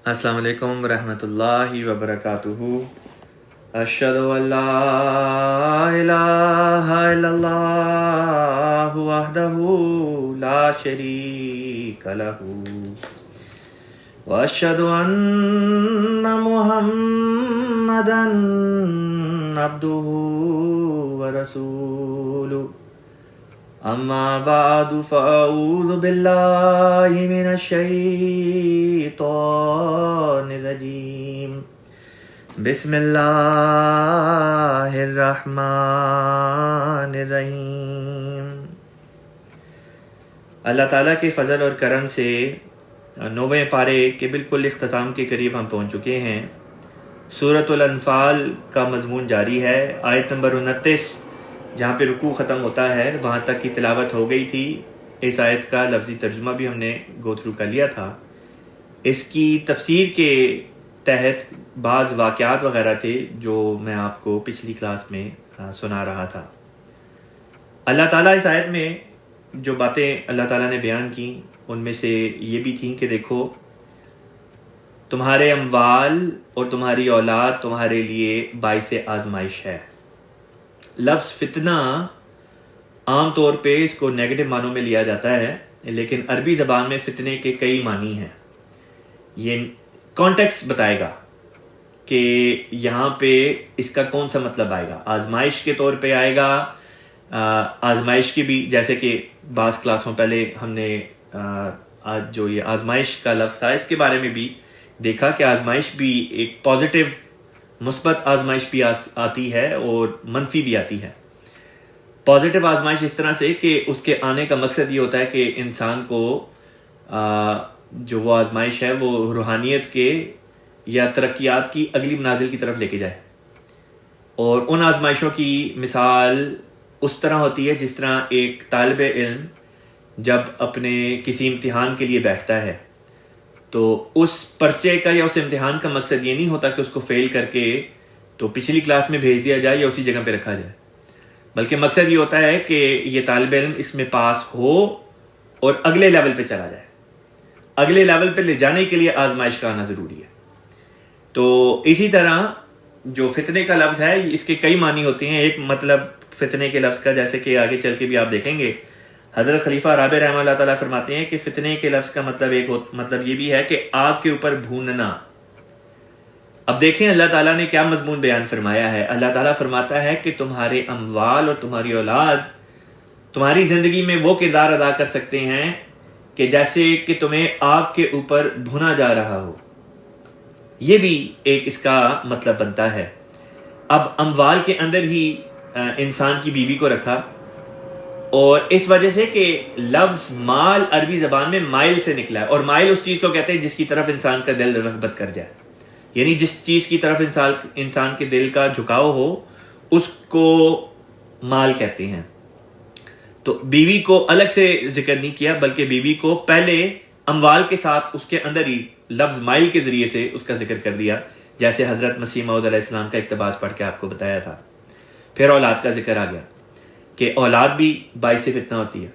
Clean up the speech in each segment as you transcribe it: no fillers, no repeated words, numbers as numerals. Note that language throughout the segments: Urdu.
السلام علیکم ورحمۃ اللہ وبرکاتہ۔ اشہدو ان لا الہ الا اللہ وحدہ لا شریک لہ واشہد ان محمدا عبدہ ورسولہ۔ اما بعد فاعوذ باللہ من الشیطان الرجیم۔ بسم اللہ الرحمن الرحیم۔ اللہ تعالیٰ کے فضل اور کرم سے 9ویں پارے کے بالکل اختتام کے قریب ہم پہنچ چکے ہیں۔ سورۃ الانفال کا مضمون جاری ہے۔ آیت نمبر 29 جہاں پہ رکوع ختم ہوتا ہے وہاں تک کی تلاوت ہو گئی تھی۔ اس آیت کا لفظی ترجمہ بھی ہم نے گو تھرو کر لیا تھا۔ اس کی تفسیر کے تحت بعض واقعات وغیرہ تھے جو میں آپ کو پچھلی کلاس میں سنا رہا تھا۔ اللہ تعالیٰ اس آیت میں جو باتیں اللہ تعالیٰ نے بیان کی ان میں سے یہ بھی تھیں کہ دیکھو تمہارے اموال اور تمہاری اولاد تمہارے لیے باعث آزمائش ہے۔ لفظ فتنہ عام طور پہ اس کو نیگیٹو معنوں میں لیا جاتا ہے، لیکن عربی زبان میں فتنے کے کئی معنی ہیں۔ یہ کانٹیکسٹ بتائے گا کہ یہاں پہ اس کا کون سا مطلب آئے گا۔ آزمائش کے طور پہ آئے گا، آزمائش کی بھی جیسے کہ بعض کلاسوں پہلے ہم نے آج جو یہ آزمائش کا لفظ تھا اس کے بارے میں بھی دیکھا کہ آزمائش بھی ایک پازیٹیو مثبت آزمائش بھی آتی ہے اور منفی بھی آتی ہے۔ پازیٹیو آزمائش اس طرح سے کہ اس کے آنے کا مقصد یہ ہوتا ہے کہ انسان کو جو وہ آزمائش ہے وہ روحانیت کے یا ترقیات کی اگلی منازل کی طرف لے کے جائے۔ اور ان آزمائشوں کی مثال اس طرح ہوتی ہے جس طرح ایک طالب علم جب اپنے کسی امتحان کے لیے بیٹھتا ہے تو اس پرچے کا یا اس امتحان کا مقصد یہ نہیں ہوتا کہ اس کو فیل کر کے تو پچھلی کلاس میں بھیج دیا جائے یا اسی جگہ پہ رکھا جائے، بلکہ مقصد یہ ہوتا ہے کہ یہ طالب علم اس میں پاس ہو اور اگلے لیول پہ چلا جائے۔ اگلے لیول پہ لے جانے کے لیے آزمائش کا آنا ضروری ہے۔ تو اسی طرح جو فتنے کا لفظ ہے اس کے کئی معنی ہوتے ہیں۔ ایک مطلب فتنے کے لفظ کا جیسے کہ آگے چل کے بھی آپ دیکھیں گے، حضرت خلیفہ رابع رحمہ اللہ تعالیٰ فرماتے ہیں کہ فتنے کے لفظ کا مطلب مطلب یہ بھی ہے کہ آگ کے اوپر بھوننا۔ اب دیکھیں اللہ تعالیٰ نے کیا مضمون بیان فرمایا ہے۔ اللہ تعالیٰ فرماتا ہے کہ تمہارے اموال اور تمہاری اولاد تمہاری زندگی میں وہ کردار ادا کر سکتے ہیں کہ جیسے کہ تمہیں آگ کے اوپر بھونا جا رہا ہو۔ یہ بھی ایک اس کا مطلب بنتا ہے۔ اب اموال کے اندر ہی انسان کی بیوی کو رکھا، اور اس وجہ سے کہ لفظ مال عربی زبان میں مائل سے نکلا ہے، اور مائل اس چیز کو کہتے ہیں جس کی طرف انسان کا دل رغبت کر جائے، یعنی جس چیز کی طرف انسان کے دل کا جھکاؤ ہو اس کو مال کہتے ہیں۔ تو بیوی کو الگ سے ذکر نہیں کیا بلکہ بیوی کو پہلے اموال کے ساتھ اس کے اندر ہی لفظ مائل کے ذریعے سے اس کا ذکر کر دیا، جیسے حضرت مسیح موعود علیہ السلام کا اقتباس پڑھ کے آپ کو بتایا تھا۔ پھر اولاد کا ذکر آ گیا کہ اولاد بھی باعث فتنہ ہوتی ہے۔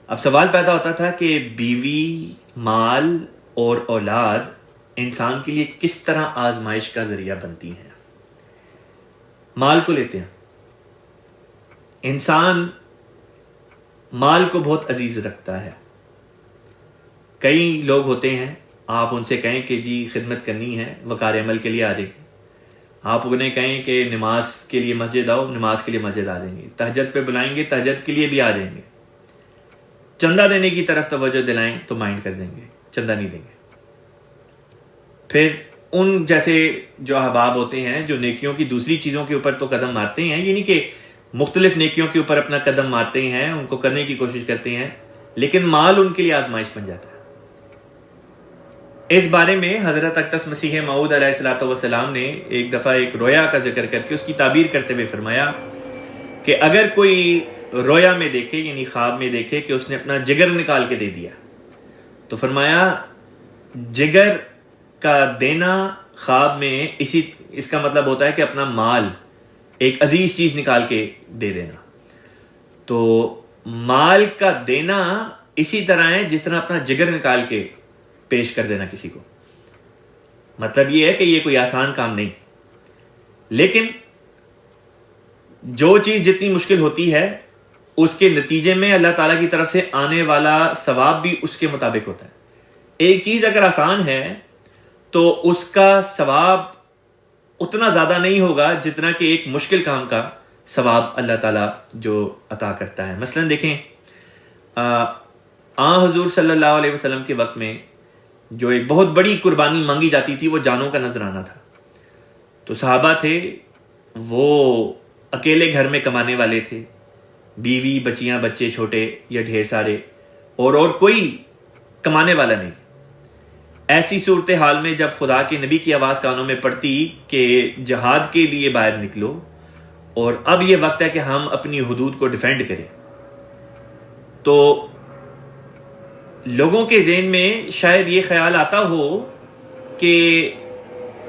اب سوال پیدا ہوتا تھا کہ بیوی، مال اور اولاد انسان کے لیے کس طرح آزمائش کا ذریعہ بنتی ہیں۔ مال کو لیتے ہیں، انسان مال کو بہت عزیز رکھتا ہے۔ کئی لوگ ہوتے ہیں آپ ان سے کہیں کہ جی خدمت کرنی ہے، وقار عمل کے لیے آ جائیں گے۔ آپ انہیں کہیں کہ نماز کے لیے مسجد آؤ، نماز کے لیے مسجد آ جائیں گے۔ تہجد پہ بلائیں گے، تہجد کے لیے بھی آ جائیں گے۔ چندہ دینے کی طرف توجہ دلائیں تو مائنڈ کر دیں گے، چندہ نہیں دیں گے۔ پھر ان جیسے جو احباب ہوتے ہیں جو نیکیوں کی دوسری چیزوں کے اوپر تو قدم مارتے ہیں، یعنی کہ مختلف نیکیوں کے اوپر اپنا قدم مارتے ہیں، ان کو کرنے کی کوشش کرتے ہیں، لیکن مال ان کے لیے آزمائش بن جاتا ہے۔ اس بارے میں حضرت اقدس مسیح موعود علیہ الصلوۃ والسلام نے ایک دفعہ ایک رویا کا ذکر کر کے اس کی تعبیر کرتے ہوئے فرمایا کہ اگر کوئی رویا میں دیکھے، یعنی خواب میں دیکھے کہ اس نے اپنا جگر نکال کے دے دیا، تو فرمایا جگر کا دینا خواب میں اس کا مطلب ہوتا ہے کہ اپنا مال، ایک عزیز چیز نکال کے دے دینا۔ تو مال کا دینا اسی طرح ہے جس طرح اپنا جگر نکال کے پیش کر دینا کسی کو۔ مطلب یہ ہے کہ یہ کوئی آسان کام نہیں، لیکن جو چیز جتنی مشکل ہوتی ہے اس کے نتیجے میں اللہ تعالیٰ کی طرف سے آنے والا ثواب بھی اس کے مطابق ہوتا ہے۔ ایک چیز اگر آسان ہے تو اس کا ثواب اتنا زیادہ نہیں ہوگا جتنا کہ ایک مشکل کام کا ثواب اللہ تعالیٰ جو عطا کرتا ہے۔ مثلا دیکھیں حضور صلی اللہ علیہ وسلم کے وقت میں جو ایک بہت بڑی قربانی مانگی جاتی تھی وہ جانوں کا نذرانہ تھا۔ تو صحابہ تھے، وہ اکیلے گھر میں کمانے والے تھے، بیوی بچیاں بچے چھوٹے یا ڈھیر سارے، اور کوئی کمانے والا نہیں۔ ایسی صورتحال میں جب خدا کے نبی کی آواز کانوں میں پڑتی کہ جہاد کے لیے باہر نکلو اور اب یہ وقت ہے کہ ہم اپنی حدود کو ڈیفینڈ کریں، تو لوگوں کے ذہن میں شاید یہ خیال آتا ہو کہ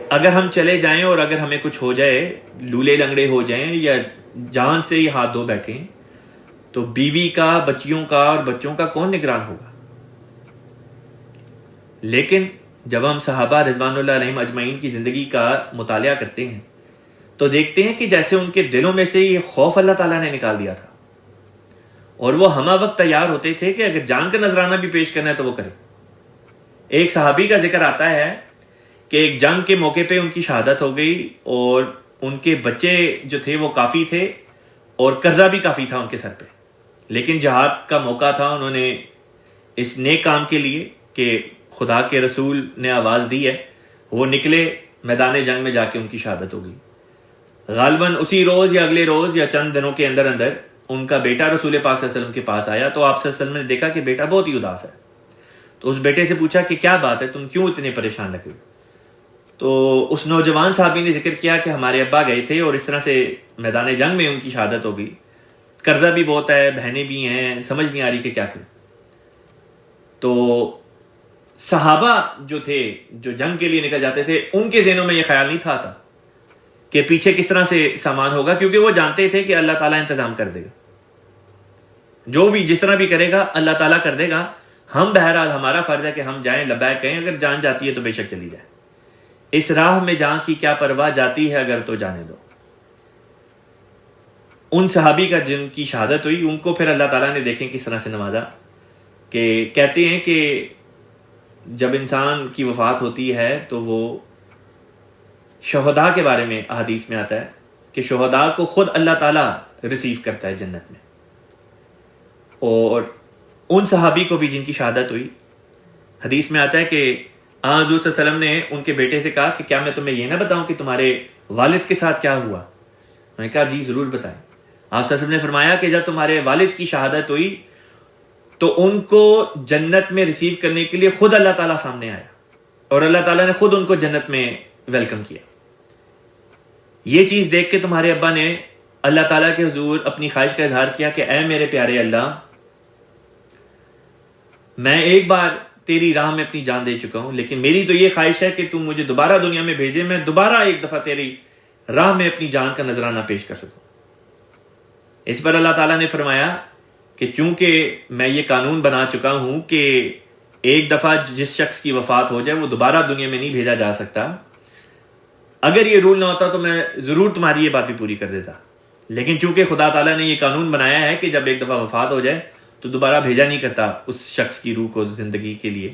اگر ہم چلے جائیں اور اگر ہمیں کچھ ہو جائے، لولے لنگڑے ہو جائیں یا جان سے ہی ہاتھ دھو بیٹھیں، تو بیوی کا، بچیوں کا اور بچوں کا کون نگران ہوگا؟ لیکن جب ہم صحابہ رضوان اللہ علیہم اجمعین کی زندگی کا مطالعہ کرتے ہیں تو دیکھتے ہیں کہ جیسے ان کے دلوں میں سے یہ خوف اللہ تعالیٰ نے نکال دیا تھا، اور وہ ہمہ وقت تیار ہوتے تھے کہ اگر جان کا نذرانہ بھی پیش کرنا ہے تو وہ کرے۔ ایک صحابی کا ذکر آتا ہے کہ ایک جنگ کے موقع پہ ان کی شہادت ہو گئی، اور ان کے بچے جو تھے وہ کافی تھے اور قرضہ بھی کافی تھا ان کے سر پہ، لیکن جہاد کا موقع تھا، انہوں نے اس نیک کام کے لیے کہ خدا کے رسول نے آواز دی ہے، وہ نکلے میدان جنگ میں، جا کے ان کی شہادت ہو گئی۔ غالباً اسی روز یا اگلے روز یا چند دنوں کے اندر اندر ان کا بیٹا رسول پاک صلی اللہ علیہ وسلم کے پاس آیا، تو آپ صلی اللہ علیہ وسلم نے دیکھا کہ بیٹا بہت ہی اداس ہے، تو اس بیٹے سے پوچھا کہ کیا بات ہے، تم کیوں اتنے پریشان لگے؟ تو اس نوجوان صحابی نے ذکر کیا کہ ہمارے ابا گئے تھے اور اس طرح سے میدان جنگ میں ان کی شہادت ہو گئی، قرضہ بھی بہت ہے، بہنیں بھی ہیں، سمجھ نہیں آ رہی کہ کیا کریں۔ تو صحابہ جو تھے، جو جنگ کے لیے نکل جاتے تھے، ان کے ذہنوں میں یہ خیال نہیں تھا آتا کہ پیچھے کس طرح سے سامان ہوگا، کیونکہ وہ جانتے تھے کہ اللہ تعالیٰ انتظام کر دے گا، جو بھی جس طرح بھی کرے گا اللہ تعالیٰ کر دے گا۔ ہم بہرحال ہمارا فرض ہے کہ ہم جائیں، لبیک کہیں، اگر جان جاتی ہے تو بے شک چلی جائے، اس راہ میں جان کی کیا پرواہ، جاتی ہے اگر تو جانے دو۔ ان صحابی کا جن کی شہادت ہوئی، ان کو پھر اللہ تعالیٰ نے دیکھیں کس طرح سے نوازا، کہ کہتے ہیں کہ جب انسان کی وفات ہوتی ہے تو وہ شہداء کے بارے میں احادیث میں آتا ہے کہ شہداء کو خود اللہ تعالیٰ ریسیو کرتا ہے جنت میں، اور ان صحابی کو بھی جن کی شہادت ہوئی، حدیث میں آتا ہے کہ حضور صلی اللہ علیہ وسلم نے ان کے بیٹے سے کہا کہ کیا میں تمہیں یہ نہ بتاؤں کہ تمہارے والد کے ساتھ کیا ہوا؟ میں نے کہا جی ضرور بتائیں۔ آپ صلی اللہ علیہ وسلم نے فرمایا کہ جب تمہارے والد کی شہادت ہوئی تو ان کو جنت میں ریسیو کرنے کے لیے خود اللہ تعالیٰ سامنے آیا، اور اللہ تعالیٰ نے خود ان کو جنت میں ویلکم کیا۔ یہ چیز دیکھ کے تمہارے ابا نے اللہ تعالیٰ کے حضور اپنی خواہش کا اظہار کیا کہ اے میرے پیارے اللہ، میں ایک بار تیری راہ میں اپنی جان دے چکا ہوں، لیکن میری تو یہ خواہش ہے کہ تم مجھے دوبارہ دنیا میں بھیجے، میں دوبارہ ایک دفعہ تیری راہ میں اپنی جان کا نذرانہ پیش کر سکوں۔ اس پر اللہ تعالیٰ نے فرمایا کہ چونکہ میں یہ قانون بنا چکا ہوں کہ ایک دفعہ جس شخص کی وفات ہو جائے وہ دوبارہ دنیا میں نہیں بھیجا جا سکتا، اگر یہ رول نہ ہوتا تو میں ضرور تمہاری یہ بات بھی پوری کر دیتا، لیکن چونکہ خدا تعالیٰ نے یہ قانون بنایا ہے کہ جب ایک دفعہ وفات ہو جائے تو دوبارہ بھیجا نہیں کرتا اس شخص کی روح کو زندگی کے لیے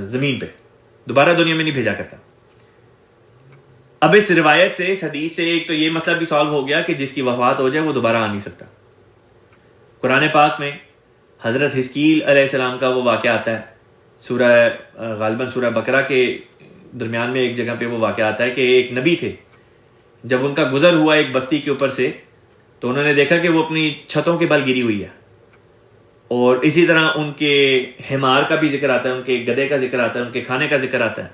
زمین پہ، دوبارہ دنیا میں نہیں بھیجا کرتا۔ اب اس روایت سے، اس حدیث سے ایک تو یہ مسئلہ بھی سالو ہو گیا کہ جس کی وفات ہو جائے وہ دوبارہ آ نہیں سکتا۔ قرآن پاک میں حضرت حزقیل علیہ السلام کا وہ واقعہ آتا ہے، سورہ غالباً سورہ بقرہ کے درمیان میں ایک جگہ پہ وہ واقعہ آتا ہے کہ ایک نبی تھے، جب ان کا گزر ہوا ایک بستی کے اوپر سے تو انہوں نے دیکھا کہ وہ اپنی چھتوں کے بل گری ہوئی ہے، اور اسی طرح ان کے حمار کا بھی ذکر آتا ہے، ان کے گدھے کا ذکر آتا ہے، ان کے کھانے کا ذکر آتا ہے،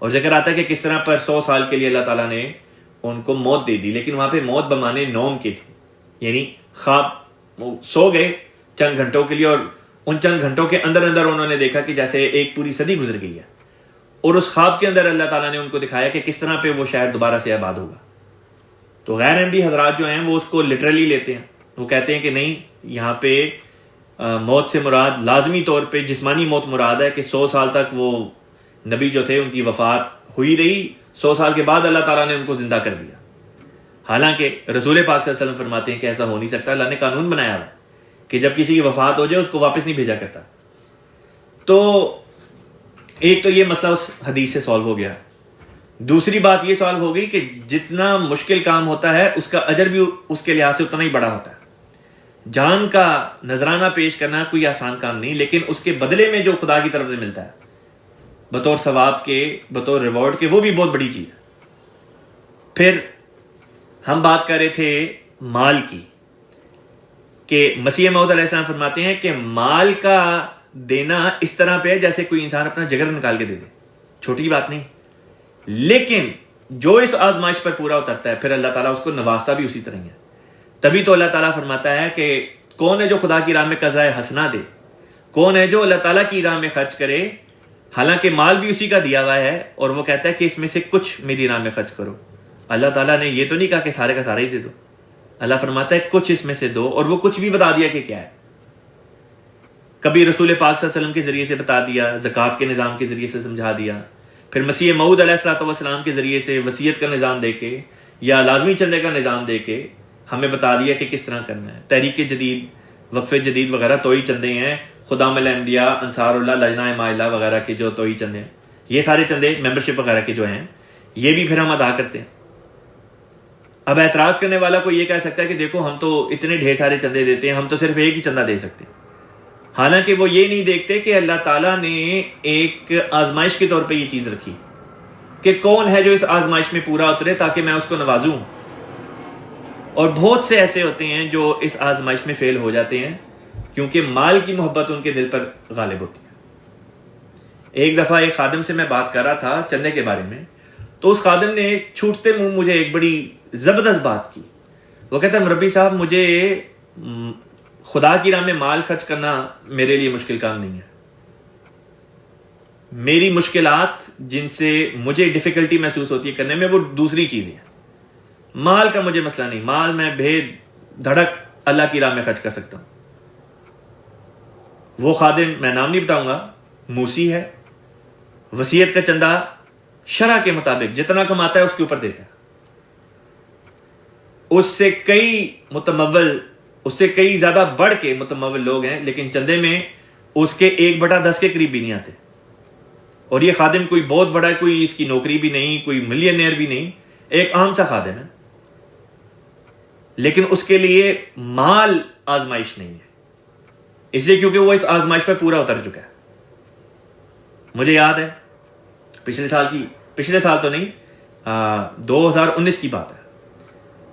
اور ذکر آتا ہے کہ کس طرح پر 100 سال کے لیے اللہ تعالیٰ نے ان کو موت دے دی، لیکن وہاں پہ موت بمانے نوم کی تھی، یعنی خواب، سو گئے چند گھنٹوں کے لیے، اور ان چند گھنٹوں کے اندر اندر انہوں نے دیکھا کہ جیسے ایک پوری صدی گزر گئی ہے، اور اس خواب کے اندر اللہ تعالیٰ نے ان کو دکھایا کہ کس طرح پہ وہ شہر دوبارہ سے آباد ہوگا۔ تو غیر احمدی حضرات جو ہیں وہ اس کو لٹرلی لیتے ہیں، وہ کہتے ہیں کہ نہیں، یہاں پہ موت سے مراد لازمی طور پہ جسمانی موت مراد ہے، کہ 100 سال تک وہ نبی جو تھے ان کی وفات ہوئی رہی، 100 سال کے بعد اللہ تعالیٰ نے ان کو زندہ کر دیا. حالانکہ رسول پاک صلی اللہ علیہ وسلم فرماتے ہیں کہ ایسا ہو نہیں سکتا. اللہ نے قانون بنایا ہوا کہ جب کسی کی وفات ہو جائے اس کو واپس نہیں بھیجا کرتا. تو ایک تو یہ مسئلہ اس حدیث سے سالو ہو گیا. دوسری بات یہ سالو ہو گئی کہ جتنا مشکل کام ہوتا ہے اس کا اجر بھی اس کے لحاظ سے اتنا ہی بڑا ہوتا ہے. جان کا نذرانہ پیش کرنا کوئی آسان کام نہیں، لیکن اس کے بدلے میں جو خدا کی طرف سے ملتا ہے بطور ثواب کے، بطور ریوارڈ کے، وہ بھی بہت بڑی چیز ہے. پھر ہم بات کر رہے تھے مال کی، کہ مسیح موعود علیہ السلام فرماتے ہیں کہ مال کا دینا اس طرح پہ ہے جیسے کوئی انسان اپنا جگر نکال کے دے دے. چھوٹی بات نہیں، لیکن جو اس آزمائش پر پورا اترتا ہے پھر اللہ تعالیٰ اس کو نوازتا بھی اسی طرح ہی ہے. تبھی تو اللہ تعالیٰ فرماتا ہے کہ کون ہے جو خدا کی راہ میں قضائے حسنہ دے، کون ہے جو اللہ تعالیٰ کی راہ میں خرچ کرے، حالانکہ مال بھی اسی کا دیا ہوا ہے، اور وہ کہتا ہے کہ اس میں سے کچھ میری راہ میں خرچ کرو. اللہ تعالیٰ نے یہ تو نہیں کہا کہ سارے کا سارا ہی دے دو. اللہ فرماتا ہے کچھ اس میں سے دو، اور وہ کچھ بھی بتا دیا کہ کیا ہے. کبھی رسول پاک صلی اللہ علیہ وسلم کے ذریعے سے بتا دیا، زکوٰۃ کے نظام کے ذریعے سے سمجھا دیا، پھر مسیح موعود علیہ السلام کے ذریعے سے وصیت کا نظام دے کے یا لازمی چندے کا نظام دے کے ہمیں بتا دیا کہ کس طرح کرنا ہے. تحریک جدید، وقف جدید وغیرہ توئی چندے ہیں، خدام الانبیاء، انصار اللہ، لجنہ مائلہ وغیرہ کے جو توئی چندے ہیں، یہ سارے چندے ممبرشپ وغیرہ کے جو ہیں یہ بھی پھر ہم ادا کرتے ہیں. اب اعتراض کرنے والا کو یہ کہہ سکتا ہے کہ دیکھو ہم تو اتنے ڈھیر سارے چندے دیتے ہیں، ہم تو صرف ایک ہی چندہ دے سکتے ہیں. حالانکہ وہ یہ نہیں دیکھتے کہ اللہ تعالیٰ نے ایک آزمائش کے طور پہ یہ چیز رکھی کہ کون ہے جو اس آزمائش میں پورا اترے تاکہ میں اس کو نوازوں. اور بہت سے ایسے ہوتے ہیں جو اس آزمائش میں فیل ہو جاتے ہیں کیونکہ مال کی محبت ان کے دل پر غالب ہوتی ہے. ایک دفعہ ایک خادم سے میں بات کر رہا تھا چندے کے بارے میں، تو اس خادم نے چھوٹتے منہ مجھے ایک بڑی زبردست بات کی. وہ کہتا ہے مربی صاحب مجھے خدا کی راہ میں مال خرچ کرنا میرے لیے مشکل کام نہیں ہے. میری مشکلات جن سے مجھے ڈیفیکلٹی محسوس ہوتی ہے کرنے میں وہ دوسری چیزیں ہیں. مال کا مجھے مسئلہ نہیں، مال میں بھید دھڑک اللہ کی راہ میں خرچ کر سکتا ہوں. وہ خادم میں نام نہیں بتاؤں گا، موسی ہے، وصیت کا چندہ شرع کے مطابق جتنا کماتا ہے اس کے اوپر دیتا ہے. اس سے کئی زیادہ بڑھ کے متمول لوگ ہیں، لیکن چندے میں اس کے 1/10 کے قریب بھی نہیں آتے. اور یہ خادم کوئی بہت بڑا، کوئی اس کی نوکری بھی نہیں، کوئی ملینئر بھی نہیں، ایک عام سا خادم ہے، لیکن اس کے لیے مال آزمائش نہیں ہے، اس لیے کیونکہ وہ اس آزمائش پر پورا اتر چکا ہے. مجھے یاد ہے پچھلے سال تو نہیں، 2019 کی بات ہے.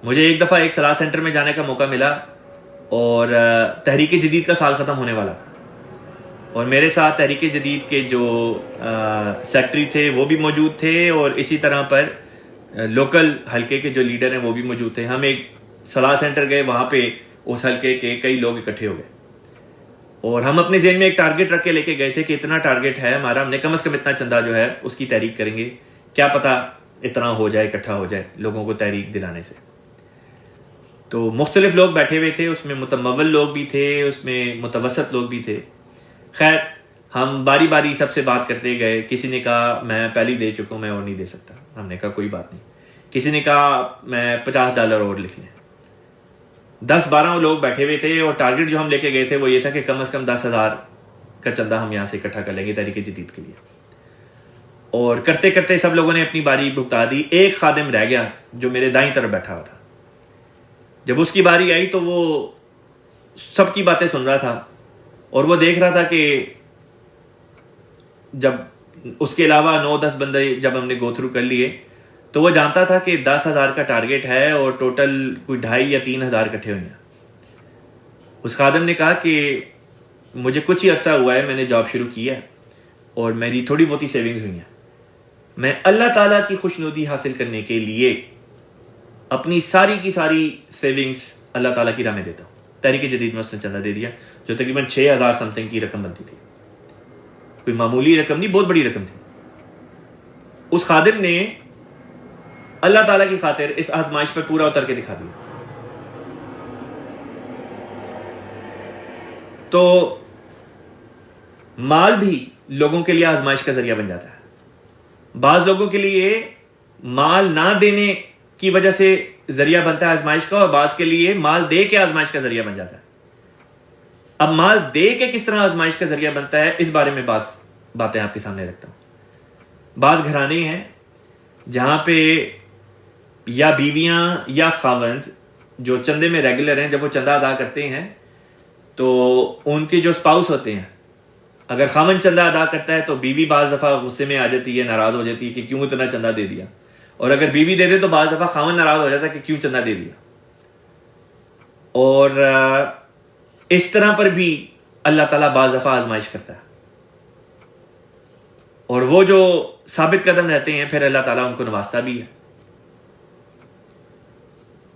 مجھے ایک دفعہ ایک صلاح سینٹر میں جانے کا موقع ملا اور تحریک جدید کا سال ختم ہونے والا تھا، اور میرے ساتھ تحریک جدید کے جو سیکٹری تھے وہ بھی موجود تھے، اور اسی طرح پر لوکل حلقے کے جو لیڈر ہیں وہ بھی موجود تھے. ہم ایک صلاح سینٹر گئے، وہاں پہ اس حلقے کے کئی لوگ اکٹھے ہو گئے، اور ہم اپنے ذہن میں ایک ٹارگٹ رکھ کے لے کے گئے تھے کہ اتنا ٹارگٹ ہے ہمارا، ہم نے کم از کم اتنا چندہ جو ہے اس کی تحریک کریں گے، کیا پتا اتنا ہو جائے، اکٹھا ہو جائے لوگوں کو تحریک دلانے سے. تو مختلف لوگ بیٹھے ہوئے تھے، اس میں متمول لوگ بھی تھے، اس میں متوسط لوگ بھی تھے. خیر ہم باری باری سب سے بات کرتے گئے. کسی نے کہا میں پہلے دے چکا ہوں، میں اور نہیں دے سکتا. ہم نے کہا کوئی بات نہیں. کسی نے کہا میں $50 اور لکھ لیں. 10-12 لوگ بیٹھے ہوئے تھے، اور ٹارگٹ جو ہم لے کے گئے تھے وہ یہ تھا کہ کم از کم 10,000 کا چندہ ہم یہاں سے اکٹھا کر لیں گے تحریک جدید کے لیے. اور کرتے کرتے سب لوگوں نے اپنی باری بھگتا دی. ایک خادم رہ گیا جو میرے دائیں طرف بیٹھا ہوا تھا. جب اس کی باری آئی تو وہ سب کی باتیں سن رہا تھا، اور وہ دیکھ رہا تھا کہ جب اس کے علاوہ 9-10 بندے جب ہم نے گو تھرو کر لیے تو وہ جانتا تھا کہ 10,000 کا ٹارگٹ ہے اور ٹوٹل کوئی 2,500 یا 3,000 اکٹھے ہوئے ہیں. اس خادم نے کہا کہ مجھے کچھ ہی عرصہ ہوا ہے میں نے جاب شروع کی ہے اور میری تھوڑی بہت ہی سیونگز ہوئی ہیں. میں اللہ تعالیٰ کی خوشنودی حاصل کرنے کے لیے اپنی ساری کی ساری سیونگز اللہ تعالیٰ کی راہ میں دیتا ہوں. تحریک جدید میں اس نے چندہ دے دیا جو تقریباً 6,000 سمتنگ کی رقم بنتی تھی. کوئی معمولی رقم نہیں، بہت بڑی رقم تھی. اس خادم نے اللہ تعالیٰ کی خاطر اس آزمائش پر پورا اتر کے دکھا دیا. تو مال بھی لوگوں کے لیے آزمائش کا ذریعہ بن جاتا ہے. بعض لوگوں کے لیے مال نہ دینے کی وجہ سے ذریعہ بنتا ہے آزمائش کا، اور بعض کے لیے مال دے کے آزمائش کا ذریعہ بن جاتا ہے۔ اب مال دے کے کس طرح آزمائش کا ذریعہ بنتا ہے، اس بارے میں بعض باتیں آپ کے سامنے رکھتا ہوں۔ بعض گھرانے ہیں جہاں پہ یا بیویاں یا خاوند جو چندے میں ریگولر ہیں، جب وہ چندہ ادا کرتے ہیں تو ان کے جو اسپاؤس ہوتے ہیں، اگر خاوند چندہ ادا کرتا ہے تو بیوی بعض دفعہ غصے میں آ جاتی ہے، ناراض ہو جاتی ہے کہ کیوں اتنا چندہ دے دیا، اور اگر بیوی دے دے تو بعض دفعہ خاوند ناراض ہو جاتا ہے کہ کیوں چندہ دے دیا۔ اور اس طرح پر بھی اللہ تعالیٰ بعض دفعہ آزمائش کرتا ہے، اور وہ جو ثابت قدم رہتے ہیں پھر اللہ تعالیٰ ان کو نوازتا بھی ہے۔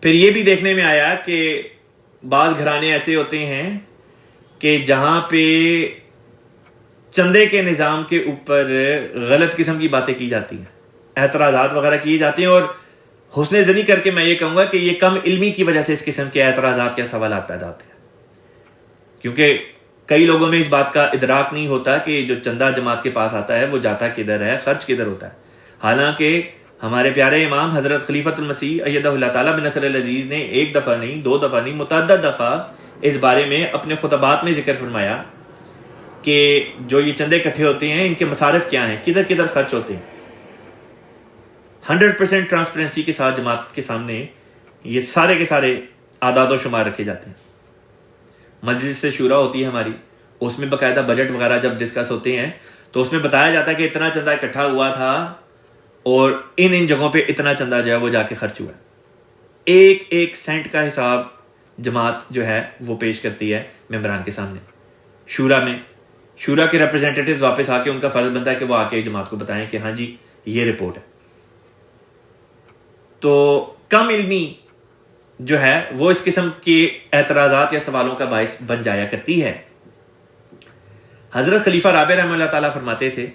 پھر یہ بھی دیکھنے میں آیا کہ بعض گھرانے ایسے ہوتے ہیں کہ جہاں پہ چندے کے نظام کے اوپر غلط قسم کی باتیں کی جاتی ہیں، اعتراضات وغیرہ کیے جاتے ہیں، اور حسن زنی کر کے میں یہ کہوں گا کہ یہ کم علمی کی وجہ سے اس قسم کے اعتراضات یا سوالات پیدا ہوتے ہیں، کیونکہ کئی لوگوں میں اس بات کا ادراک نہیں ہوتا کہ جو چندہ جماعت کے پاس آتا ہے وہ جاتا کدھر ہے، خرچ کدھر ہوتا ہے۔ حالانکہ ہمارے پیارے امام حضرت خلیفۃ المسیح ایدہ اللہ تعالیٰ بنصر العزیز نے ایک دفعہ نہیں، دو دفعہ نہیں، متعدد دفعہ اس بارے میں اپنے خطبات میں ذکر فرمایا کہ جو یہ چندے اکٹھے ہوتے ہیں ان کے مصارف کیا ہیں، کدھر کدھر خرچ ہوتے ہیں۔ 100% ٹرانسپیرنسی کے ساتھ جماعت کے سامنے یہ سارے کے سارے اعداد و شمار رکھے جاتے ہیں۔ مجلس سے شورا ہوتی ہے ہماری، اس میں باقاعدہ بجٹ وغیرہ جب ڈسکس ہوتے ہیں تو اس میں بتایا جاتا ہے کہ اتنا چندہ اکٹھا ہوا تھا اور ان جگہوں پہ اتنا چندہ جو ہے وہ جا کے خرچ ہوا ہے۔ ایک ایک سینٹ کا حساب جماعت جو ہے وہ پیش کرتی ہے ممبران کے سامنے شورا میں۔ شورا کے ریپرزینٹیٹیوز واپس آ کے ان کا فرض بنتا ہے کہ وہ آ کے جماعت کو بتائیں کہ ہاں جی یہ رپورٹ ہے۔ تو کم علمی جو ہے وہ اس قسم کے اعتراضات یا سوالوں کا باعث بن جایا کرتی ہے۔ حضرت خلیفہ رابع رحمہ اللہ تعالیٰ فرماتے تھے،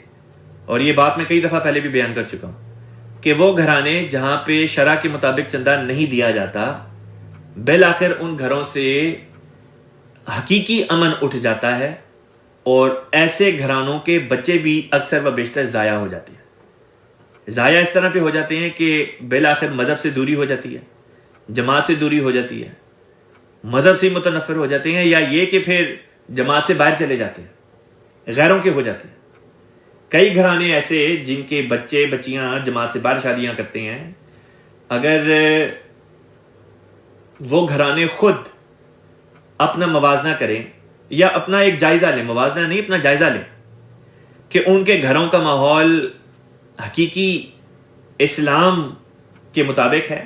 اور یہ بات میں کئی دفعہ پہلے بھی بیان کر چکا ہوں، کہ وہ گھرانے جہاں پہ شرع کے مطابق چندہ نہیں دیا جاتا، بالآخر ان گھروں سے حقیقی امن اٹھ جاتا ہے، اور ایسے گھرانوں کے بچے بھی اکثر و بیشتر ضائع ہو جاتے ہیں۔ ضائع اس طرح پہ ہو جاتے ہیں کہ بالآخر مذہب سے دوری ہو جاتی ہے، جماعت سے دوری ہو جاتی ہے، مذہب سے متنفر ہو جاتے ہیں، یا یہ کہ پھر جماعت سے باہر چلے جاتے ہیں، غیروں کے ہو جاتے ہیں۔ کئی گھرانے ایسے جن کے بچے بچیاں جماعت سے باہر شادیاں کرتے ہیں، اگر وہ گھرانے خود اپنا موازنہ کریں یا اپنا ایک جائزہ لیں، موازنہ نہیں اپنا جائزہ لیں کہ ان کے گھروں کا ماحول حقیقی اسلام کے مطابق ہے،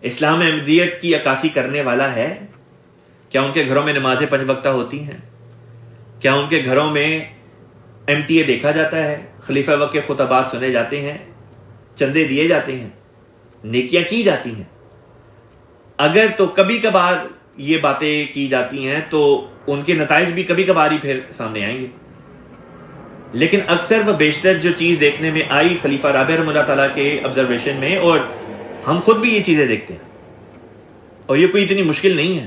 اسلام احمدیت کی عکاسی کرنے والا ہے، کیا ان کے گھروں میں نمازیں 5 وقتہ ہوتی ہیں، کیا ان کے گھروں میں MTA دیکھا جاتا ہے، خلیفہ وقت کے خطبات سنے جاتے ہیں، چندے دیے جاتے ہیں، نیکیاں کی جاتی ہیں۔ اگر تو کبھی کبھار یہ باتیں کی جاتی ہیں تو ان کے نتائج بھی کبھی کبھار ہی پھر سامنے آئیں گے، لیکن اکثر و بیشتر جو چیز دیکھنے میں آئی خلیفہ رابع رحمہ اللہ تعالیٰ کے آبزرویشن میں، اور ہم خود بھی یہ چیزیں دیکھتے ہیں، اور یہ کوئی اتنی مشکل نہیں ہے۔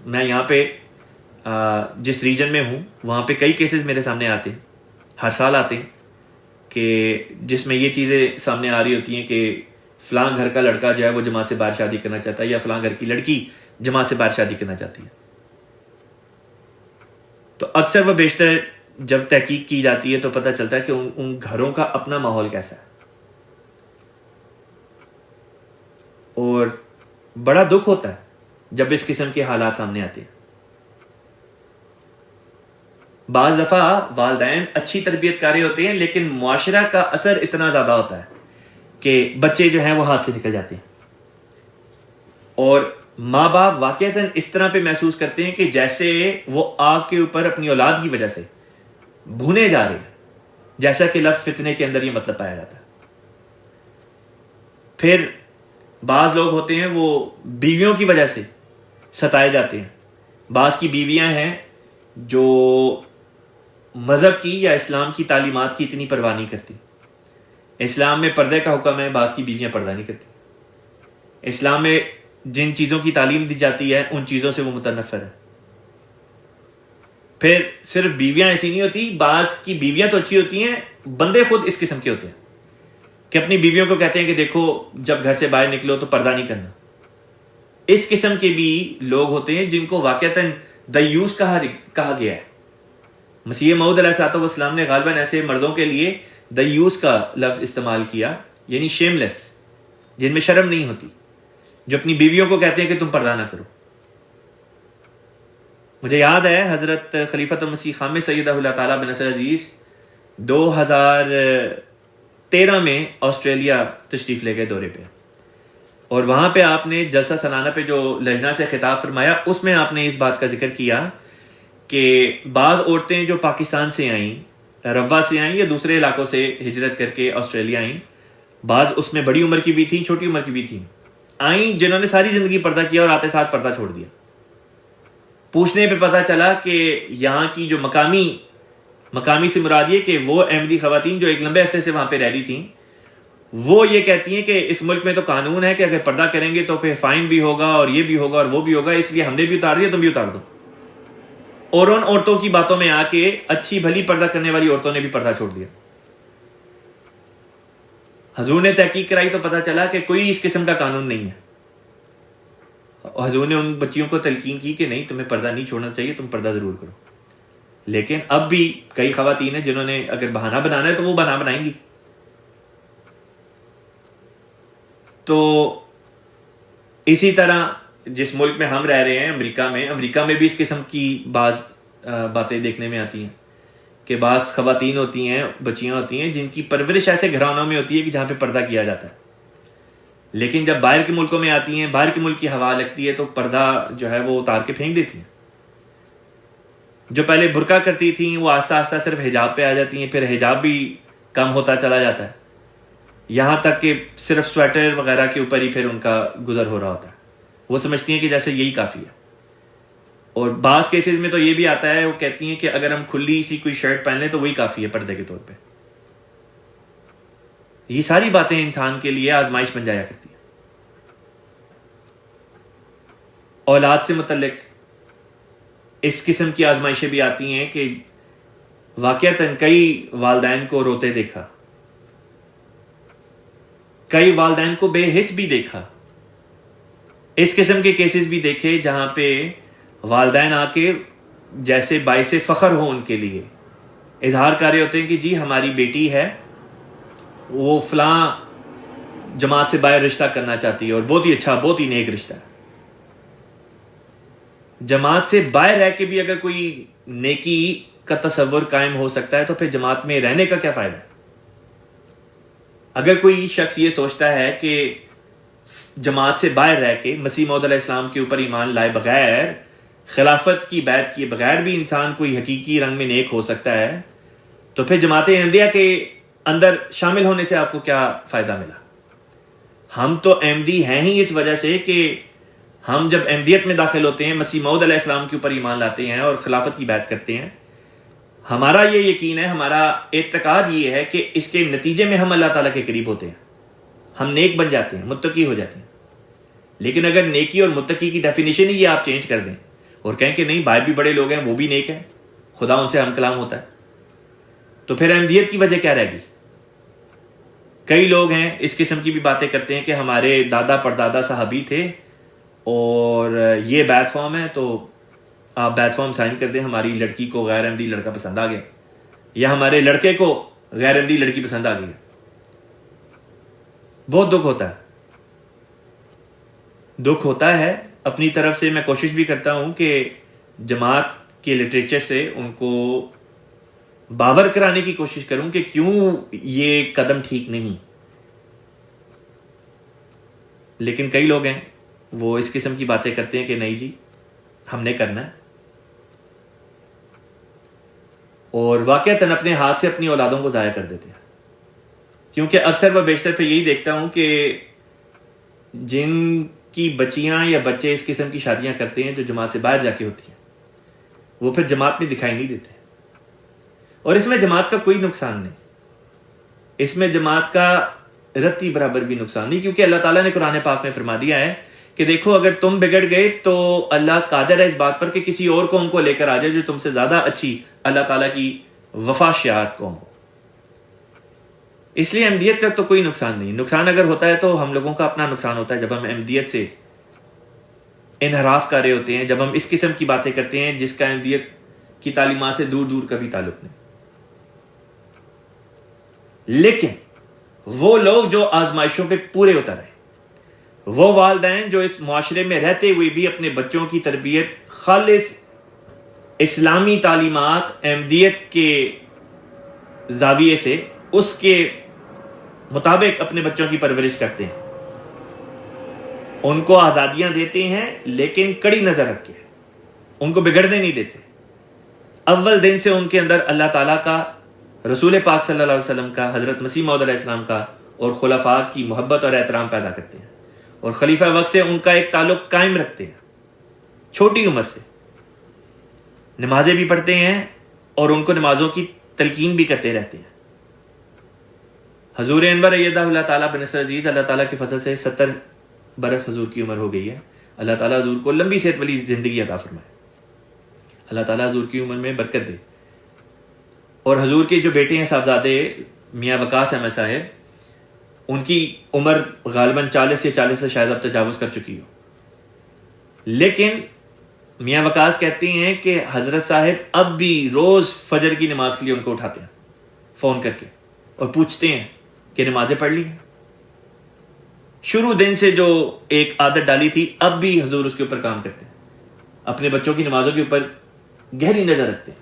میں یہاں پہ جس ریجن میں ہوں وہاں پہ کئی کیسز میرے سامنے آتے ہیں، ہر سال آتے ہیں، کہ جس میں یہ چیزیں سامنے آ رہی ہوتی ہیں کہ فلاں گھر کا لڑکا جو ہے وہ جماعت سے باہر شادی کرنا چاہتا ہے، یا فلاں گھر کی لڑکی جماعت سے باہر شادی کرنا چاہتی ہے۔ تو اکثر و بیشتر جب تحقیق کی جاتی ہے تو پتہ چلتا ہے کہ ان گھروں کا اپنا ماحول کیسا ہے، اور بڑا دکھ ہوتا ہے جب اس قسم کے حالات سامنے آتے ہیں۔ بعض دفعہ والدین اچھی تربیت کاری ہوتے ہیں، لیکن معاشرہ کا اثر اتنا زیادہ ہوتا ہے کہ بچے جو ہیں وہ ہاتھ سے نکل جاتے ہیں، اور ماں باپ واقعتاً اس طرح پہ محسوس کرتے ہیں کہ جیسے وہ آگ کے اوپر اپنی اولاد کی وجہ سے بھونے جا رہے ہیں، جیسا کہ لفظ فتنے کے اندر یہ مطلب پایا جاتا ہے۔ پھر بعض لوگ ہوتے ہیں وہ بیویوں کی وجہ سے ستائے جاتے ہیں۔ بعض کی بیویاں ہیں جو مذہب کی یا اسلام کی تعلیمات کی اتنی پرواہ نہیں کرتی۔ اسلام میں پردے کا حکم ہے، بعض کی بیویاں پردہ نہیں کرتی۔ اسلام میں جن چیزوں کی تعلیم دی جاتی ہے ان چیزوں سے وہ متنفر ہے۔ پھر صرف بیویاں ایسی نہیں ہوتی، بعض کی بیویاں تو اچھی ہوتی ہیں، بندے خود اس قسم کے ہوتے ہیں۔ کہ اپنی بیویوں کو کہتے ہیں کہ دیکھو جب گھر سے باہر نکلو تو پردہ نہیں کرنا. اس قسم کے بھی لوگ ہوتے ہیں جن کو واقعتاً دیوس کہا گیا ہے. مسیح موعود علیہ الصلوۃ والسلام نے غالباً ایسے مردوں کے لیے دیوس کا لفظ استعمال کیا، یعنی شیم لیس، جن میں شرم نہیں ہوتی، جو اپنی بیویوں کو کہتے ہیں کہ تم پردہ نہ کرو. مجھے یاد ہے حضرت خلیفۃ المسیح خامس سیدہ اللہ تعالیٰ بن نصر عزیز 2013 میں آسٹریلیا تشریف لے گئے دورے پہ، اور وہاں پہ آپ نے جلسہ سالانہ پہ جو لجنہ سے خطاب فرمایا، اس میں آپ نے اس بات کا ذکر کیا کہ بعض عورتیں جو پاکستان سے آئیں، روا سے آئیں یا دوسرے علاقوں سے ہجرت کر کے آسٹریلیا آئیں، بعض اس میں بڑی عمر کی بھی تھیں، چھوٹی عمر کی بھی تھیں، آئیں جنہوں نے ساری زندگی پردہ کیا اور آتے ساتھ پردہ چھوڑ دیا. پوچھنے پہ پتہ چلا کہ یہاں کی جو مقامی سے مراد یہ کہ وہ احمدی خواتین جو ایک لمبے عرصے سے وہاں پہ رہ رہی تھیں، وہ یہ کہتی ہیں کہ اس ملک میں تو قانون ہے کہ اگر پردہ کریں گے تو پھر فائن بھی ہوگا اور یہ بھی ہوگا اور وہ بھی ہوگا، اس لیے ہم نے بھی اتار دیا، تم بھی اتار دو. اور ان عورتوں کی باتوں میں آ کے اچھی بھلی پردہ کرنے والی عورتوں نے بھی پردہ چھوڑ دیا. حضور نے تحقیق کرائی تو پتہ چلا کہ کوئی اس قسم کا قانون نہیں ہے. حضور نے ان بچیوں کو تلقین کی کہ نہیں، تمہیں پردہ نہیں چھوڑنا چاہیے، تم پردہ ضرور کرو. لیکن اب بھی کئی خواتین ہیں جنہوں نے اگر بہانہ بنانا ہے تو وہ بہانہ بنائیں گی. تو اسی طرح جس ملک میں ہم رہ رہے ہیں، امریکہ میں بھی اس قسم کی بعض باتیں دیکھنے میں آتی ہیں کہ بعض خواتین ہوتی ہیں، بچیاں ہوتی ہیں جن کی پرورش ایسے گھرانوں میں ہوتی ہے کہ جہاں پہ پردہ کیا جاتا ہے، لیکن جب باہر کے ملکوں میں آتی ہیں، باہر کے ملک کی ہوا لگتی ہے تو پردہ جو ہے وہ اتار کے پھینک دیتی ہیں. جو پہلے برقع کرتی تھیں وہ آہستہ آہستہ صرف حجاب پہ آ جاتی ہیں، پھر حجاب بھی کم ہوتا چلا جاتا ہے، یہاں تک کہ صرف سویٹر وغیرہ کے اوپر ہی پھر ان کا گزر ہو رہا ہوتا ہے. وہ سمجھتی ہیں کہ جیسے یہی کافی ہے. اور بعض کیسز میں تو یہ بھی آتا ہے، وہ کہتی ہیں کہ اگر ہم کھلی سی کوئی شرٹ پہن لیں تو وہی کافی ہے پردے کے طور پہ. یہ ساری باتیں انسان کے لیے آزمائش بن جایا کرتی ہیں. اولاد سے متعلق اس قسم کی آزمائشیں بھی آتی ہیں کہ واقعتاً کئی والدین کو روتے دیکھا، کئی والدین کو بے حس بھی دیکھا. اس قسم کے کیسز بھی دیکھے جہاں پہ والدین آ کے جیسے باعث فخر ہو ان کے لیے اظہار کر رہے ہوتے ہیں کہ جی ہماری بیٹی ہے، وہ فلاں جماعت سے باہر رشتہ کرنا چاہتی ہے اور بہت ہی اچھا، بہت ہی نیک رشتہ ہے. جماعت سے باہر رہ کے بھی اگر کوئی نیکی کا تصور قائم ہو سکتا ہے تو پھر جماعت میں رہنے کا کیا فائدہ ہے؟ اگر کوئی شخص یہ سوچتا ہے کہ جماعت سے باہر رہ کے مسیح موعود علیہ السلام کے اوپر ایمان لائے بغیر، خلافت کی بیعت کیے بغیر بھی انسان کوئی حقیقی رنگ میں نیک ہو سکتا ہے، تو پھر جماعت احمدیہ کے اندر شامل ہونے سے آپ کو کیا فائدہ ملا؟ ہم تو احمدی ہیں ہی اس وجہ سے کہ ہم جب احمدیت میں داخل ہوتے ہیں، مسیح موعود علیہ السلام کے اوپر ایمان لاتے ہیں اور خلافت کی بیعت کرتے ہیں، ہمارا یہ یقین ہے، ہمارا اعتقاد یہ ہے کہ اس کے نتیجے میں ہم اللہ تعالیٰ کے قریب ہوتے ہیں، ہم نیک بن جاتے ہیں، متقی ہو جاتے ہیں. لیکن اگر نیکی اور متقی کی ڈیفینیشن ہی یہ آپ چینج کر دیں اور کہیں کہ نہیں باہر بھی بڑے لوگ ہیں وہ بھی نیک ہیں، خدا ان سے ہم کلام ہوتا ہے، تو پھر احمدیت کی وجہ کیا رہ گئی؟ کئی لوگ ہیں اس قسم کی بھی باتیں کرتے ہیں کہ ہمارے دادا پردادا صحابی تھے اور یہ بیعت فارم ہے تو آپ بیعت فارم سائن کر دیں، ہماری لڑکی کو غیر احمدی لڑکا پسند آ گیا، یا ہمارے لڑکے کو غیر احمدی لڑکی پسند آ گئی. بہت دکھ ہوتا ہے. اپنی طرف سے میں کوشش بھی کرتا ہوں کہ جماعت کے لٹریچر سے ان کو باور کرانے کی کوشش کروں کہ کیوں یہ قدم ٹھیک نہیں. لیکن کئی لوگ ہیں وہ اس قسم کی باتیں کرتے ہیں کہ نہیں جی ہم نے کرنا ہے، اور واقعتاً اپنے ہاتھ سے اپنی اولادوں کو ضائع کر دیتے ہیں. کیونکہ اکثر و بیشتر پہ یہی دیکھتا ہوں کہ جن کی بچیاں یا بچے اس قسم کی شادیاں کرتے ہیں جو جماعت سے باہر جا کے ہوتی ہیں، وہ پھر جماعت میں دکھائی نہیں دیتے. اور اس میں جماعت کا کوئی نقصان نہیں، اس میں جماعت کا رتی برابر بھی نقصان نہیں، کیونکہ اللہ تعالیٰ نے قرآن پاک میں فرما دیا ہے کہ دیکھو اگر تم بگڑ گئے تو اللہ قادر ہے اس بات پر کہ کسی اور قوم کو لے کر آ جائے جو تم سے زیادہ اچھی اللہ تعالیٰ کی وفا شیار قوم ہو. اس لیے احمدیت کا تو کوئی نقصان نہیں. نقصان اگر ہوتا ہے تو ہم لوگوں کا اپنا نقصان ہوتا ہے جب ہم احمدیت سے انحراف کر رہے ہوتے ہیں, جب ہم اس قسم کی باتیں کرتے ہیں جس کا احمدیت کی تعلیمات سے دور دور کا بھی تعلق نہیں. لیکن وہ لوگ جو آزمائشوں پہ پورے اتر آئے, وہ والدین جو اس معاشرے میں رہتے ہوئے بھی اپنے بچوں کی تربیت خالص اسلامی تعلیمات احمدیت کے زاویے سے اس کے مطابق اپنے بچوں کی پرورش کرتے ہیں, ان کو آزادیاں دیتے ہیں لیکن کڑی نظر رکھ کے, ان کو بگڑنے نہیں دیتے. اول دن سے ان کے اندر اللہ تعالیٰ کا, رسول پاک صلی اللہ علیہ وسلم کا, حضرت مسیح موعود علیہ السلام کا اور خلفاء کی محبت اور احترام پیدا کرتے ہیں, اور خلیفہ وقت سے ان کا ایک تعلق قائم رکھتے ہیں. چھوٹی عمر سے نمازیں بھی پڑھتے ہیں اور ان کو نمازوں کی تلقین بھی کرتے رہتے ہیں. حضور انور ایدہ اللہ تعالیٰ بن نصر عزیز, اللہ تعالیٰ کے فضل سے 70 برس حضور کی عمر ہو گئی ہے. اللہ تعالیٰ حضور کو لمبی صحت والی زندگی عطا فرمائے, اللہ تعالیٰ حضور کی عمر میں برکت دے. اور حضور کے جو بیٹے ہیں صاحبزادے میاں وقاص احمد صاحب, ان کی عمر غالباً 40 یا 40 سے شاید اب تجاوز کر چکی ہو. لیکن میاں وقاص کہتے ہیں کہ حضرت صاحب اب بھی روز فجر کی نماز کے لیے ان کو اٹھاتے ہیں فون کر کے اور پوچھتے ہیں کہ نمازیں پڑھ لی ہیں. شروع دن سے جو ایک عادت ڈالی تھی اب بھی حضور اس کے اوپر کام کرتے ہیں, اپنے بچوں کی نمازوں کے اوپر گہری نظر رکھتے ہیں.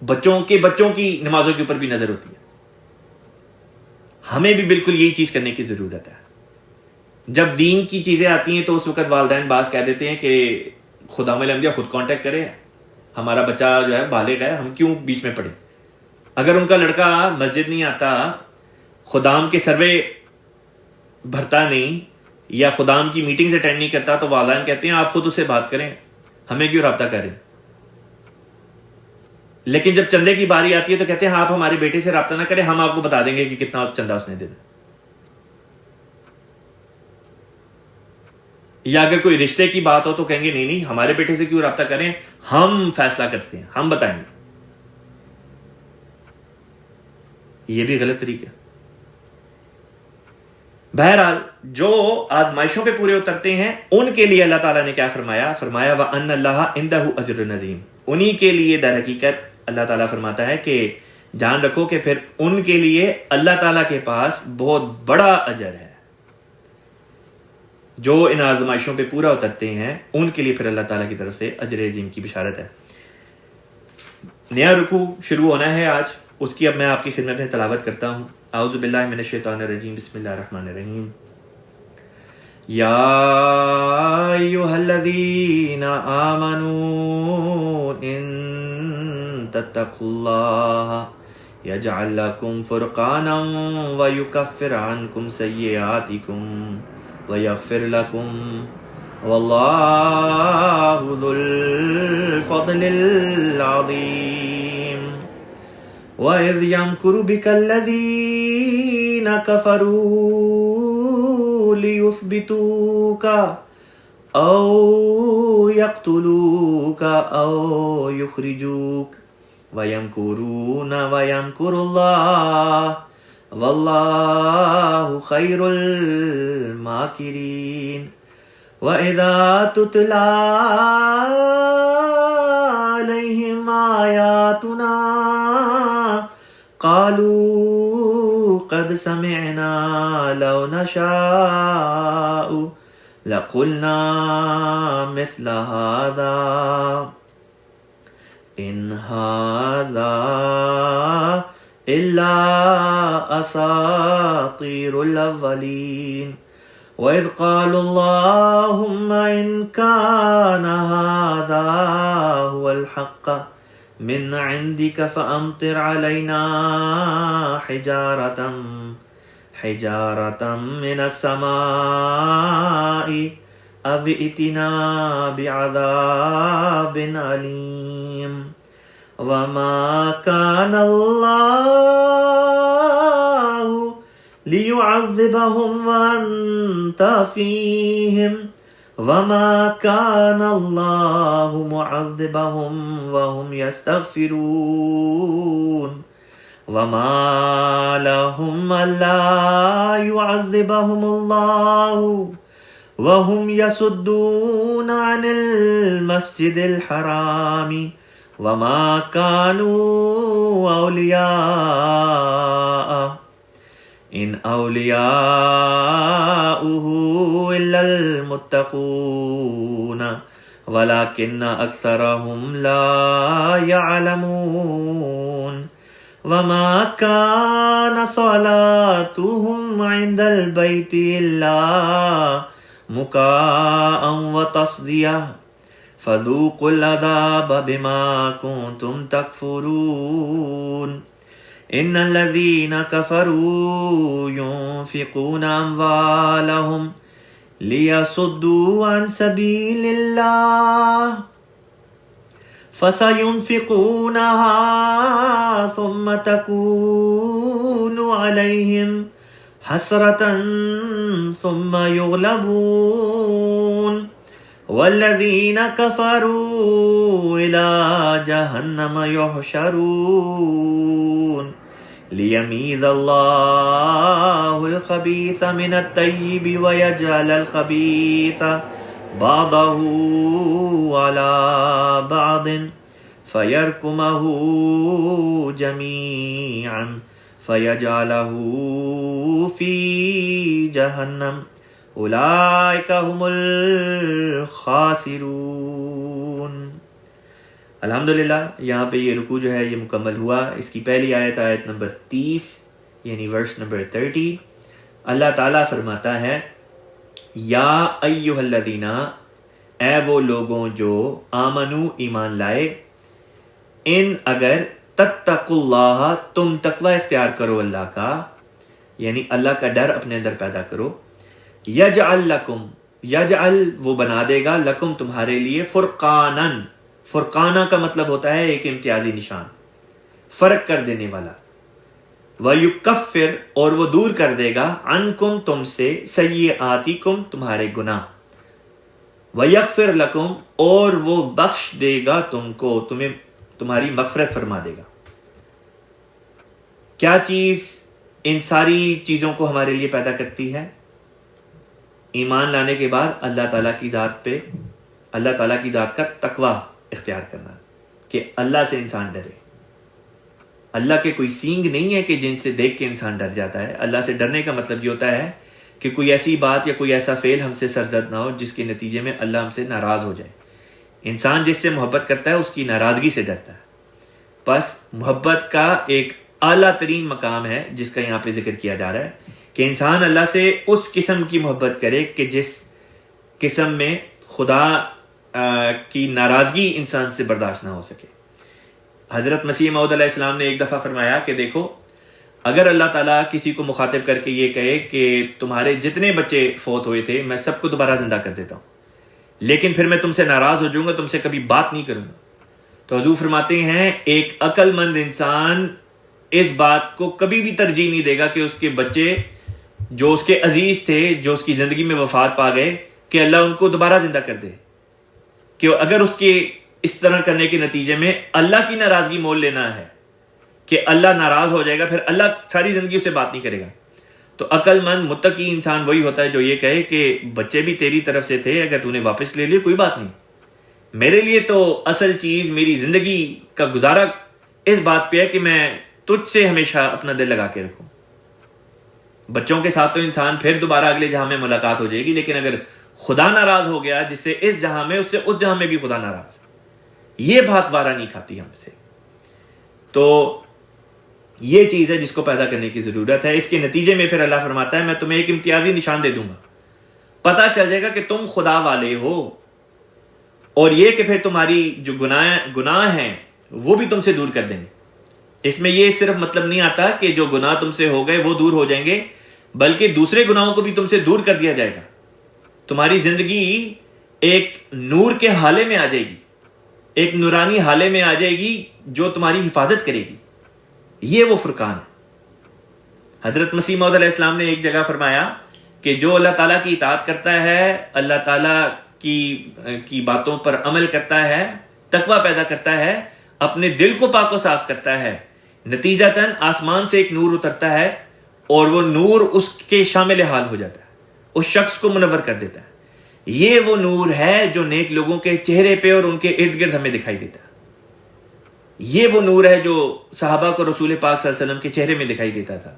بچوں کی نمازوں کے اوپر بھی نظر ہوتی ہے. ہمیں بھی بالکل یہی چیز کرنے کی ضرورت ہے. جب دین کی چیزیں آتی ہیں تو اس وقت والدین بعض کہہ دیتے ہیں کہ خدا ملمجا خود کانٹیکٹ کرے, ہمارا بچہ جو ہے بالغ ہے, ہم کیوں بیچ میں پڑے. اگر ان کا لڑکا مسجد نہیں آتا, خدام کے سروے بھرتا نہیں, یا خدام کی میٹنگز اٹینڈ نہیں کرتا, تو والدین کہتے ہیں آپ خود اس سے بات کریں, ہمیں کیوں رابطہ کریں. لیکن جب چندے کی باری آتی ہے تو کہتے ہیں آپ ہمارے بیٹے سے رابطہ نہ کریں, ہم آپ کو بتا دیں گے کہ کتنا چندہ اس نے دینا. یا اگر کوئی رشتے کی بات ہو تو کہیں گے نہیں ہمارے بیٹے سے کیوں رابطہ کریں, ہم فیصلہ کرتے ہیں, ہم بتائیں گے. یہ بھی غلط طریقہ. بہرحال جو آزمائشوں پہ پورے اترتے ہیں ان کے لیے اللہ تعالیٰ نے کیا فرمایا, وَأَنَّ اللَّهَ عِندَهُ أَجْرٌ عَظِيمٌ. انہی کے لیے در حقیقت اللہ تعالیٰ فرماتا ہے کہ جان رکھو کہ پھر ان کے لیے اللہ تعالیٰ کے پاس بہت بڑا اجر ہے. جو ان آزمائشوں پہ پورا اترتے ہیں ان کے لیے پھر اللہ تعالیٰ کی طرف سے اجر عظیم کی بشارت ہے. نیا رکوع شروع ہونا ہے آج, اس کی اب میں آپ کی خدمت میں تلاوت کرتا ہوں. اعوذ باللہ من الشیطان الرجیم, بسم اللہ الرحمن الرحیم. یا ایھا الذین آمنوا ان تتقوا اللہ یجعل لکم فرقانا ویکفر عنکم سیئاتکم ویغفر لکم واللہ ذو الفضل العظیم. وَإِذْ يَمْكُرُ بِكَ الَّذِينَ كَفَرُوا لِيُثْبِتُوكَ أَوْ يَقْتُلُوكَ أَوْ يُخْرِجُوكَ وَيَمْكُرُونَ وَيَمْكُرُ اللَّهُ وَاللَّهُ خَيْرُ الْمَاكِرِينَ. وَإِذَا تُتْلَى عَلَيْهِمْ آيَاتُنَا قالوا قد سمعنا لو نشاء لقلنا مثل هذا إن هذا إلا أساطير الأولين. وإذ قالوا اللهم إن كان هذا هو الحق من عندك فأمطر علينا حجارة من السماء أو ائتنا بعذاب أليم. وما كان الله ليعذبهم وأنت فيهم وما كان الله معذبهم وهم يستغفرون. وما لهم ألا يعذبهم الله وهم يصدون عن المسجد الحرام وما كانوا أولياءه إن أولياؤه إلا المتقون ولكن أكثرهم لا يعلمون وما كان صلاتهم عند البيت إلا مكاء وتصدية فذوقوا العذاب بما كنتم تكفرون إن الذين كفروا ينفقون أموالهم ليصدوا عن سبيل الله فسينفقونها ثم تكون عليهم حسرة ثم يغلبون والذين كفروا إلى جهنم يحشرون ليميز الله الخبيث من الطيب ويجعل الخبيث بعضه على بعض فيركمه جميعا فيجعله في جهنم اولئک هم الخاسرون۔ الحمدللہ یہاں پہ یہ رکوع جو ہے یہ مکمل ہوا۔ اس کی پہلی آیت آیت نمبر 30 یعنی ورس نمبر 30، اللہ تعالیٰ فرماتا ہے یا ایھا الذین، اے وہ لوگوں جو آمنو ایمان لائے، ان اگر تتقوا اللہ، تم تقوی اختیار کرو اللہ کا، یعنی اللہ کا ڈر اپنے اندر پیدا کرو، یجعل لکم، یجعل وہ بنا دے گا، لکم تمہارے لیے، فرقانن، فرقانہ کا مطلب ہوتا ہے ایک امتیازی نشان، فرق کر دینے والا، وَيُكَفِّرْ اور وہ دور کر دے گا، عنکم تم سے، سیئاتکم تمہارے گناہ، وَيَغْفِرْ لَكُمْ اور وہ بخش دے گا تم کو، تمہیں تمہاری مغفرت فرما دے گا۔ کیا چیز ان ساری چیزوں کو ہمارے لیے پیدا کرتی ہے؟ ایمان لانے کے بعد اللہ تعالیٰ کی ذات پہ، اللہ تعالیٰ کی ذات کا تقوی اختیار کرنا، کہ اللہ سے انسان ڈرے۔ اللہ کے کوئی سینگ نہیں ہے کہ جن سے دیکھ کے انسان ڈر جاتا ہے۔ اللہ سے ڈرنے کا مطلب یہ ہوتا ہے کہ کوئی ایسی بات یا کوئی ایسا فعل ہم سے سرزد نہ ہو جس کے نتیجے میں اللہ ہم سے ناراض ہو جائے۔ انسان جس سے محبت کرتا ہے اس کی ناراضگی سے ڈرتا ہے۔ بس محبت کا ایک اعلیٰ ترین مقام ہے جس کا یہاں پہ ذکر کیا جا رہا ہے، کہ انسان اللہ سے اس قسم کی محبت کرے کہ جس قسم میں خدا کی ناراضگی انسان سے برداشت نہ ہو سکے۔ حضرت مسیح موعود علیہ السلام نے ایک دفعہ فرمایا کہ دیکھو، اگر اللہ تعالیٰ کسی کو مخاطب کر کے یہ کہے کہ تمہارے جتنے بچے فوت ہوئے تھے میں سب کو دوبارہ زندہ کر دیتا ہوں، لیکن پھر میں تم سے ناراض ہو جاؤں گا، تم سے کبھی بات نہیں کروں گا، تو حضور فرماتے ہیں ایک عقل مند انسان اس بات کو کبھی بھی ترجیح نہیں دے گا کہ اس کے بچے جو اس کے عزیز تھے، جو اس کی زندگی میں وفات پا گئے، کہ اللہ ان کو دوبارہ زندہ کر دے، کہ اگر اس کے اس طرح کرنے کے نتیجے میں اللہ کی ناراضگی مول لینا ہے کہ اللہ ناراض ہو جائے گا، پھر اللہ ساری زندگی اسے بات نہیں کرے گا۔ تو عقل مند متقی انسان وہی ہوتا ہے جو یہ کہے کہ بچے بھی تیری طرف سے تھے، اگر تو نے واپس لے لیے کوئی بات نہیں، میرے لیے تو اصل چیز میری زندگی کا گزارا اس بات پہ ہے کہ میں تجھ سے ہمیشہ اپنا دل لگا کے رکھوں۔ بچوں کے ساتھ تو انسان پھر دوبارہ اگلے جہاں میں ملاقات ہو جائے گی، لیکن اگر خدا ناراض ہو گیا جس سے اس جہاں میں، اس سے اس جہاں میں بھی خدا ناراض، یہ بات وارہ نہیں کھاتی ہم سے۔ تو یہ چیز ہے جس کو پیدا کرنے کی ضرورت ہے۔ اس کے نتیجے میں پھر اللہ فرماتا ہے میں تمہیں ایک امتیازی نشان دے دوں گا، پتہ چل جائے گا کہ تم خدا والے ہو، اور یہ کہ پھر تمہاری جو گناہ ہیں وہ بھی تم سے دور کر دیں گے۔ اس میں یہ صرف مطلب نہیں آتا کہ جو گناہ تم سے ہو گئے وہ دور ہو جائیں گے، بلکہ دوسرے گناہوں کو بھی تم سے دور کر دیا جائے گا۔ تمہاری زندگی ایک نور کے حالے میں آ جائے گی، ایک نورانی حالے میں آ جائے گی جو تمہاری حفاظت کرے گی۔ یہ وہ فرقان ہے۔ حضرت مسیح موعود علیہ السلام نے ایک جگہ فرمایا کہ جو اللہ تعالیٰ کی اطاعت کرتا ہے، اللہ تعالیٰ کی باتوں پر عمل کرتا ہے، تقوی پیدا کرتا ہے، اپنے دل کو پاک و صاف کرتا ہے، نتیجتاً آسمان سے ایک نور اترتا ہے اور وہ نور اس کے شامل حال ہو جاتا ہے، اس شخص کو منور کر دیتا ہے۔ یہ وہ نور ہے جو نیک لوگوں کے چہرے پہ اور ان کے ارد گرد ہمیں دکھائی دیتا ہے۔ یہ وہ نور ہے جو صحابہ کو رسول پاک صلی اللہ علیہ وسلم کے چہرے میں دکھائی دیتا تھا،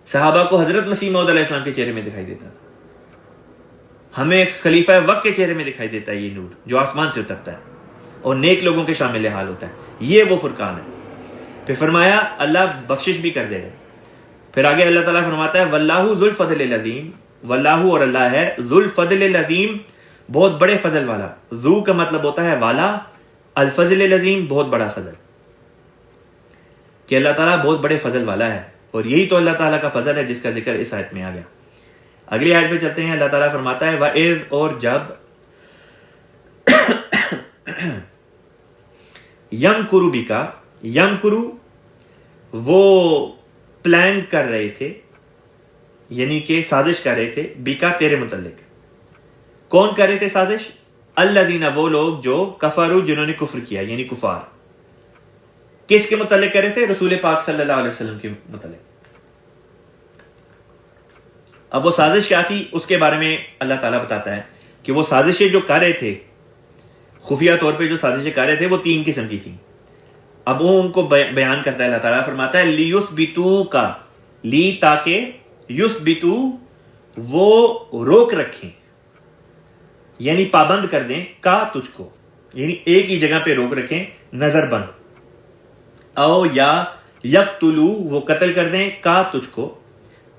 صحابہ کو حضرت مسیح موعود علیہ السلام کے چہرے میں دکھائی دیتا تھا، ہمیں خلیفہ وقت کے چہرے میں دکھائی دیتا ہے یہ نور جو آسمان سے اترتا ہے اور نیک لوگوں کے شامل حال ہوتا ہے۔ یہ وہ فرقان ہے۔ پھر فرمایا اللہ بخشش بھی کر دے گا۔ پھر آگے اللہ تعالیٰ فرماتا ہے واللہ ذو الفضل العظیم، واللہ اور اللہ ہے ذو الفضل العظیم، بہت بڑے فضل والا۔ ذو کا مطلب ہوتا ہے والا، الفضل العظیم بہت بڑا فضل، کہ اللہ تعالیٰ بہت بڑے فضل والا ہے، اور یہی تو اللہ تعالیٰ کا فضل ہے جس کا ذکر اس آیت میں آ گیا۔ اگلی آیت میں چلتے ہیں۔ اللہ تعالیٰ فرماتا ہے وَإِذْ، اور جب یمکروا بک، یمکروا وہ پلان کر رہے تھے، یعنی کہ سازش کر رہے تھے، بکا تیرے متعلق۔ کون کر رہے تھے سازش؟ الذین، وہ لوگ جو کفروا، جنہوں نے کفر کیا، یعنی کفار۔ کس کے متعلق کر رہے تھے؟ رسول پاک صلی اللہ علیہ وسلم کے متعلق۔ اب وہ سازش کیا تھی اس کے بارے میں اللہ تعالیٰ بتاتا ہے کہ وہ سازشیں جو کر رہے تھے، خفیہ طور پہ جو سازشیں کر رہے تھے، وہ 3 قسم کی تھیں۔ اب وہ ان کو بیان کرتا ہے۔ اللہ تعالیٰ فرماتا ہے لیثبتوک، لی تاکہ، یثبتو وہ روک رکھیں، یعنی پابند کر دیں، کا تجھ کو، یعنی ایک ہی جگہ پہ روک رکھیں، نظر بند۔ او یا یقتلو وہ قتل کر دیں، کا تجھ کو،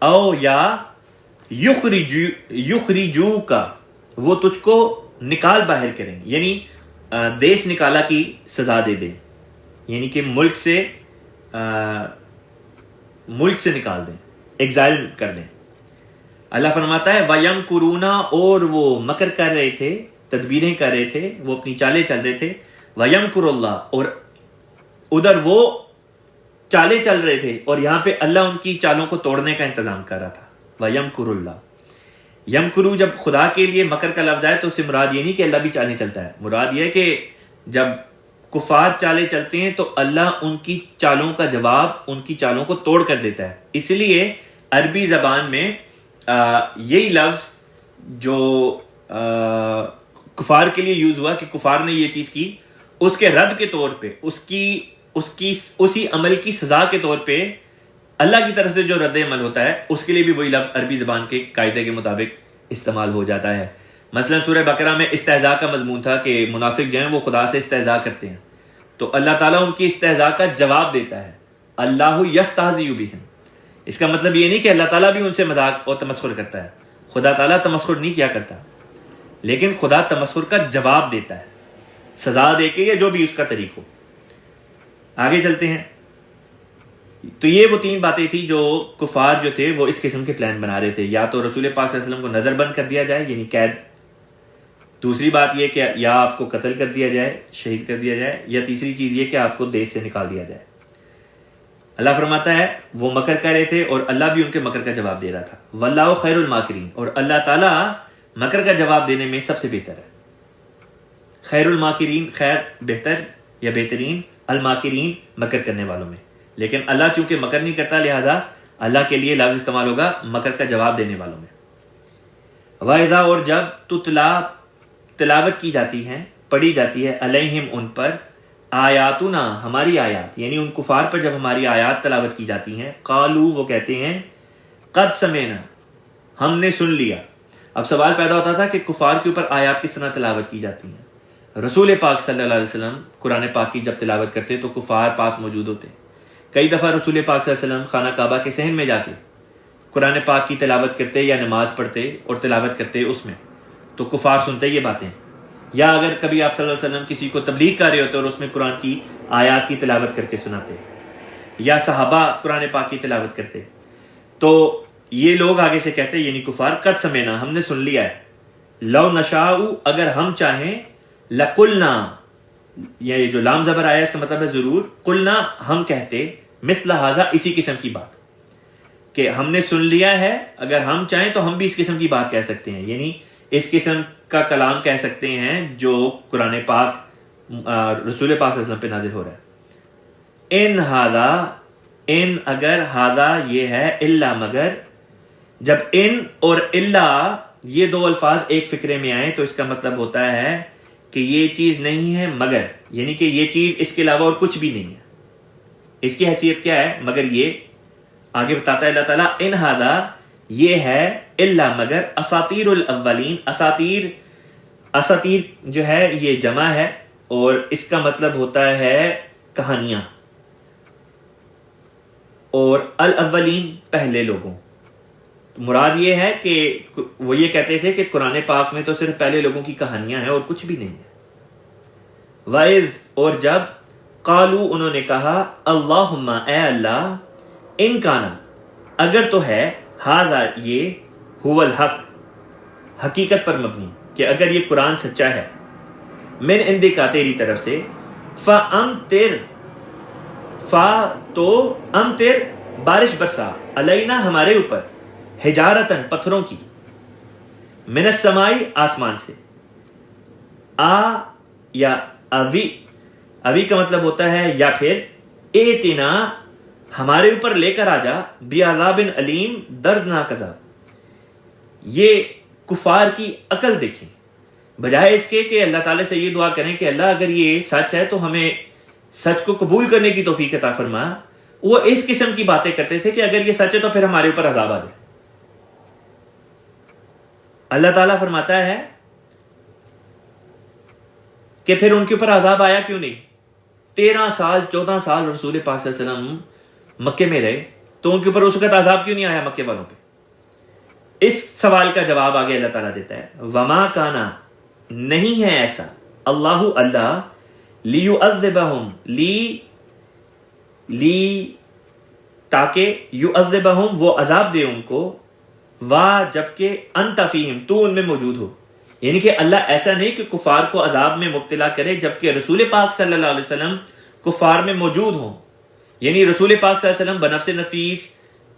او یا یخرجو کا وہ تجھ کو نکال باہر کریں، یعنی دیس نکالا کی سزا دے دیں، یعنی کہ ملک سے نکال دیں، ایگزائل کر دیں۔ اللہ فرماتا ہے وَيَمْكُرُونَ، اور وہ مکر کر رہے تھے، تدبیریں کر رہے تھے، وہ اپنی چالیں چل رہے تھے۔ وَيَمْكُرُ اللَّهُ، اور ادھر وہ چالیں چل رہے تھے اور یہاں پہ اللہ ان کی چالوں کو توڑنے کا انتظام کر رہا تھا۔ وَيَمْكُرُ اللَّهُ، یمکرو جب خدا کے لیے مکر کا لفظ آئے تو اس سے مراد یہ نہیں کہ اللہ بھی چالیں چلتا ہے، مراد یہ ہے کہ جب کفار چالیں چلتے ہیں تو اللہ ان کی چالوں کا جواب، ان کی چالوں کو توڑ کر دیتا ہے۔ اس لیے عربی زبان میں یہی لفظ جو کفار کے لیے یوز ہوا کہ کفار نے یہ چیز کی، اس کے رد کے طور پہ، اسی عمل کی سزا کے طور پہ اللہ کی طرف سے جو رد عمل ہوتا ہے، اس کے لیے بھی وہی لفظ عربی زبان کے قاعدے کے مطابق استعمال ہو جاتا ہے۔ مثلا سورہ بقرہ میں استہزاء کا مضمون تھا کہ منافق جو ہیں وہ خدا سے استہزاء کرتے ہیں، تو اللہ تعالیٰ ان کی استہزاء کا جواب دیتا ہے، اللہ یستہزئ بہم۔ اس کا مطلب یہ نہیں کہ اللہ تعالیٰ بھی ان سے مذاق اور تمسخر کرتا ہے، خدا تعالیٰ تمسخر نہیں کیا کرتا، لیکن خدا تمسخر کا جواب دیتا ہے، سزا دے کے یا جو بھی اس کا طریق ہو۔ آگے چلتے ہیں۔ تو یہ وہ 3 باتیں تھی جو کفار جو تھے وہ اس قسم کے پلان بنا رہے تھے، یا تو رسول پاک صلی اللہ علیہ وسلم کو نظر بند کر دیا جائے، یعنی قید، دوسری بات یہ کہ یا آپ کو قتل کر دیا جائے، شہید کر دیا جائے، یا تیسری چیز یہ کہ آپ کو دیش سے نکال دیا جائے۔ اللہ فرماتا ہے وہ مکر کر رہے تھے اور اللہ بھی ان کے مکر کا جواب دے رہا تھا۔ واللہ خیر الماکرین، اور اللہ تعالیٰ مکر کا جواب دینے میں سب سے بہتر ہے۔ خیر الماکرین، خیر بہتر یا بہترین، الماکرین مکر کرنے والوں میں، لیکن اللہ چونکہ مکر نہیں کرتا لہٰذا اللہ کے لیے لفظ استعمال ہوگا مکر کا جواب دینے والوں میں۔ وَإِذَا، اور جب تلاوت کی جاتی ہے، پڑھی جاتی ہے، علیہم ان پر، آیاتنا ہماری آیات، یعنی ان کفار پر جب ہماری آیات تلاوت کی جاتی ہیں، قالو وہ کہتے ہیں، قد سمعنا ہم نے سن لیا۔ اب سوال پیدا ہوتا تھا کہ کفار کے اوپر آیات کس طرح تلاوت کی جاتی ہیں؟ رسول پاک صلی اللہ علیہ وسلم قرآن پاک کی جب تلاوت کرتے تو کفار پاس موجود ہوتے۔ کئی دفعہ رسول پاک صلی اللہ علیہ وسلم خانہ کعبہ کے صحن میں جا کے قرآن پاک کی تلاوت کرتے یا نماز پڑھتے اور تلاوت کرتے اس میں، تو کفار سنتے یہ باتیں۔ یا اگر کبھی آپ صلی اللہ علیہ وسلم کسی کو تبلیغ کر رہے ہوتے اور اس میں قرآن کی آیات کی تلاوت کر کے سناتے، یا صحابہ قرآن پاک کی تلاوت کرتے، تو یہ لوگ آگے سے کہتے، یعنی کفار، قد سمعنا ہم نے سن لیا ہے، لو نشاء اگر ہم چاہیں، لقلنا، یہ جو لام زبر آیا اس کا مطلب ہے ضرور، قلنا ہم کہتے، مثل ھذا اسی قسم کی بات، کہ ہم نے سن لیا ہے، اگر ہم چاہیں تو ہم بھی اس قسم کی بات کہہ سکتے ہیں، یعنی اس قسم کا کلام کہہ سکتے ہیں جو قرآن پاک رسول پاک صلی اللہ علیہ وسلم پہ نازل ہو رہا ہے۔ ان ھذا ان اگر، ہاذا یہ ہے، الا مگر. جب ان اور الا یہ دو الفاظ ایک فقرے میں آئیں تو اس کا مطلب ہوتا ہے کہ یہ چیز نہیں ہے مگر، یعنی کہ یہ چیز اس کے علاوہ اور کچھ بھی نہیں ہے. اس کی حیثیت کیا ہے؟ مگر. یہ آگے بتاتا ہے اللہ تعالیٰ ان ہاذا یہ ہے، الا مگر، اساطیر الاولین. اساطیر جو ہے یہ جمع ہے اور اس کا مطلب ہوتا ہے کہانیاں، اور الاولین پہلے لوگوں. مراد یہ ہے کہ وہ یہ کہتے تھے کہ قرآن پاک میں تو صرف پہلے لوگوں کی کہانیاں ہیں اور کچھ بھی نہیں ہے. وَإِذْ اور جب، قالو انہوں نے کہا، اللہم اے اللہ، ان کانا اگر تو ہے، ہاذا یہ، هو الحق حقیقت پر مبنی، کہ اگر یہ قرآن سچا ہے، من عندکا تیری طرف سے، فَأَمْطِرْ فا تو امطر بارش برسا، علینا ہمارے اوپر، حجارتن پتھروں کی، من السمائی آسمان سے، آ یا اوی، اوی کا مطلب ہوتا ہے یا پھر، ایتنا ہمارے اوپر لے کر آ جا، بعذاب علیم دردناک عذاب. یہ کفار کی عقل دیکھیں، بجائے اس کے کہ اللہ تعالیٰ سے یہ دعا کریں کہ اللہ اگر یہ سچ ہے تو ہمیں سچ کو قبول کرنے کی توفیق عطا فرما، وہ اس قسم کی باتیں کرتے تھے کہ اگر یہ سچ ہے تو پھر ہمارے اوپر عذاب آ جائے. اللہ تعالیٰ فرماتا ہے کہ پھر ان کے اوپر عذاب آیا کیوں نہیں؟ 13 سال 14 سال رسول پاک صلی اللہ علیہ وسلم مکے میں رہے تو ان کے اوپر اس وقت عذاب کیوں نہیں آیا مکے والوں پہ؟ اس سوال کا جواب آگے اللہ تعالیٰ دیتا ہے، وما کانا نہیں ہے ایسا، اللہ لیعذبہم تاکہ یعذبہم وہ عذاب دے ان کو، جبکہ انت فیہم تو ان میں موجود ہو. یعنی کہ اللہ ایسا نہیں کہ کفار کو عذاب میں مبتلا کرے جبکہ رسول پاک صلی اللہ علیہ وسلم کفار میں موجود ہوں. یعنی رسول پاک صلی اللہ علیہ وسلم بنفس نفیس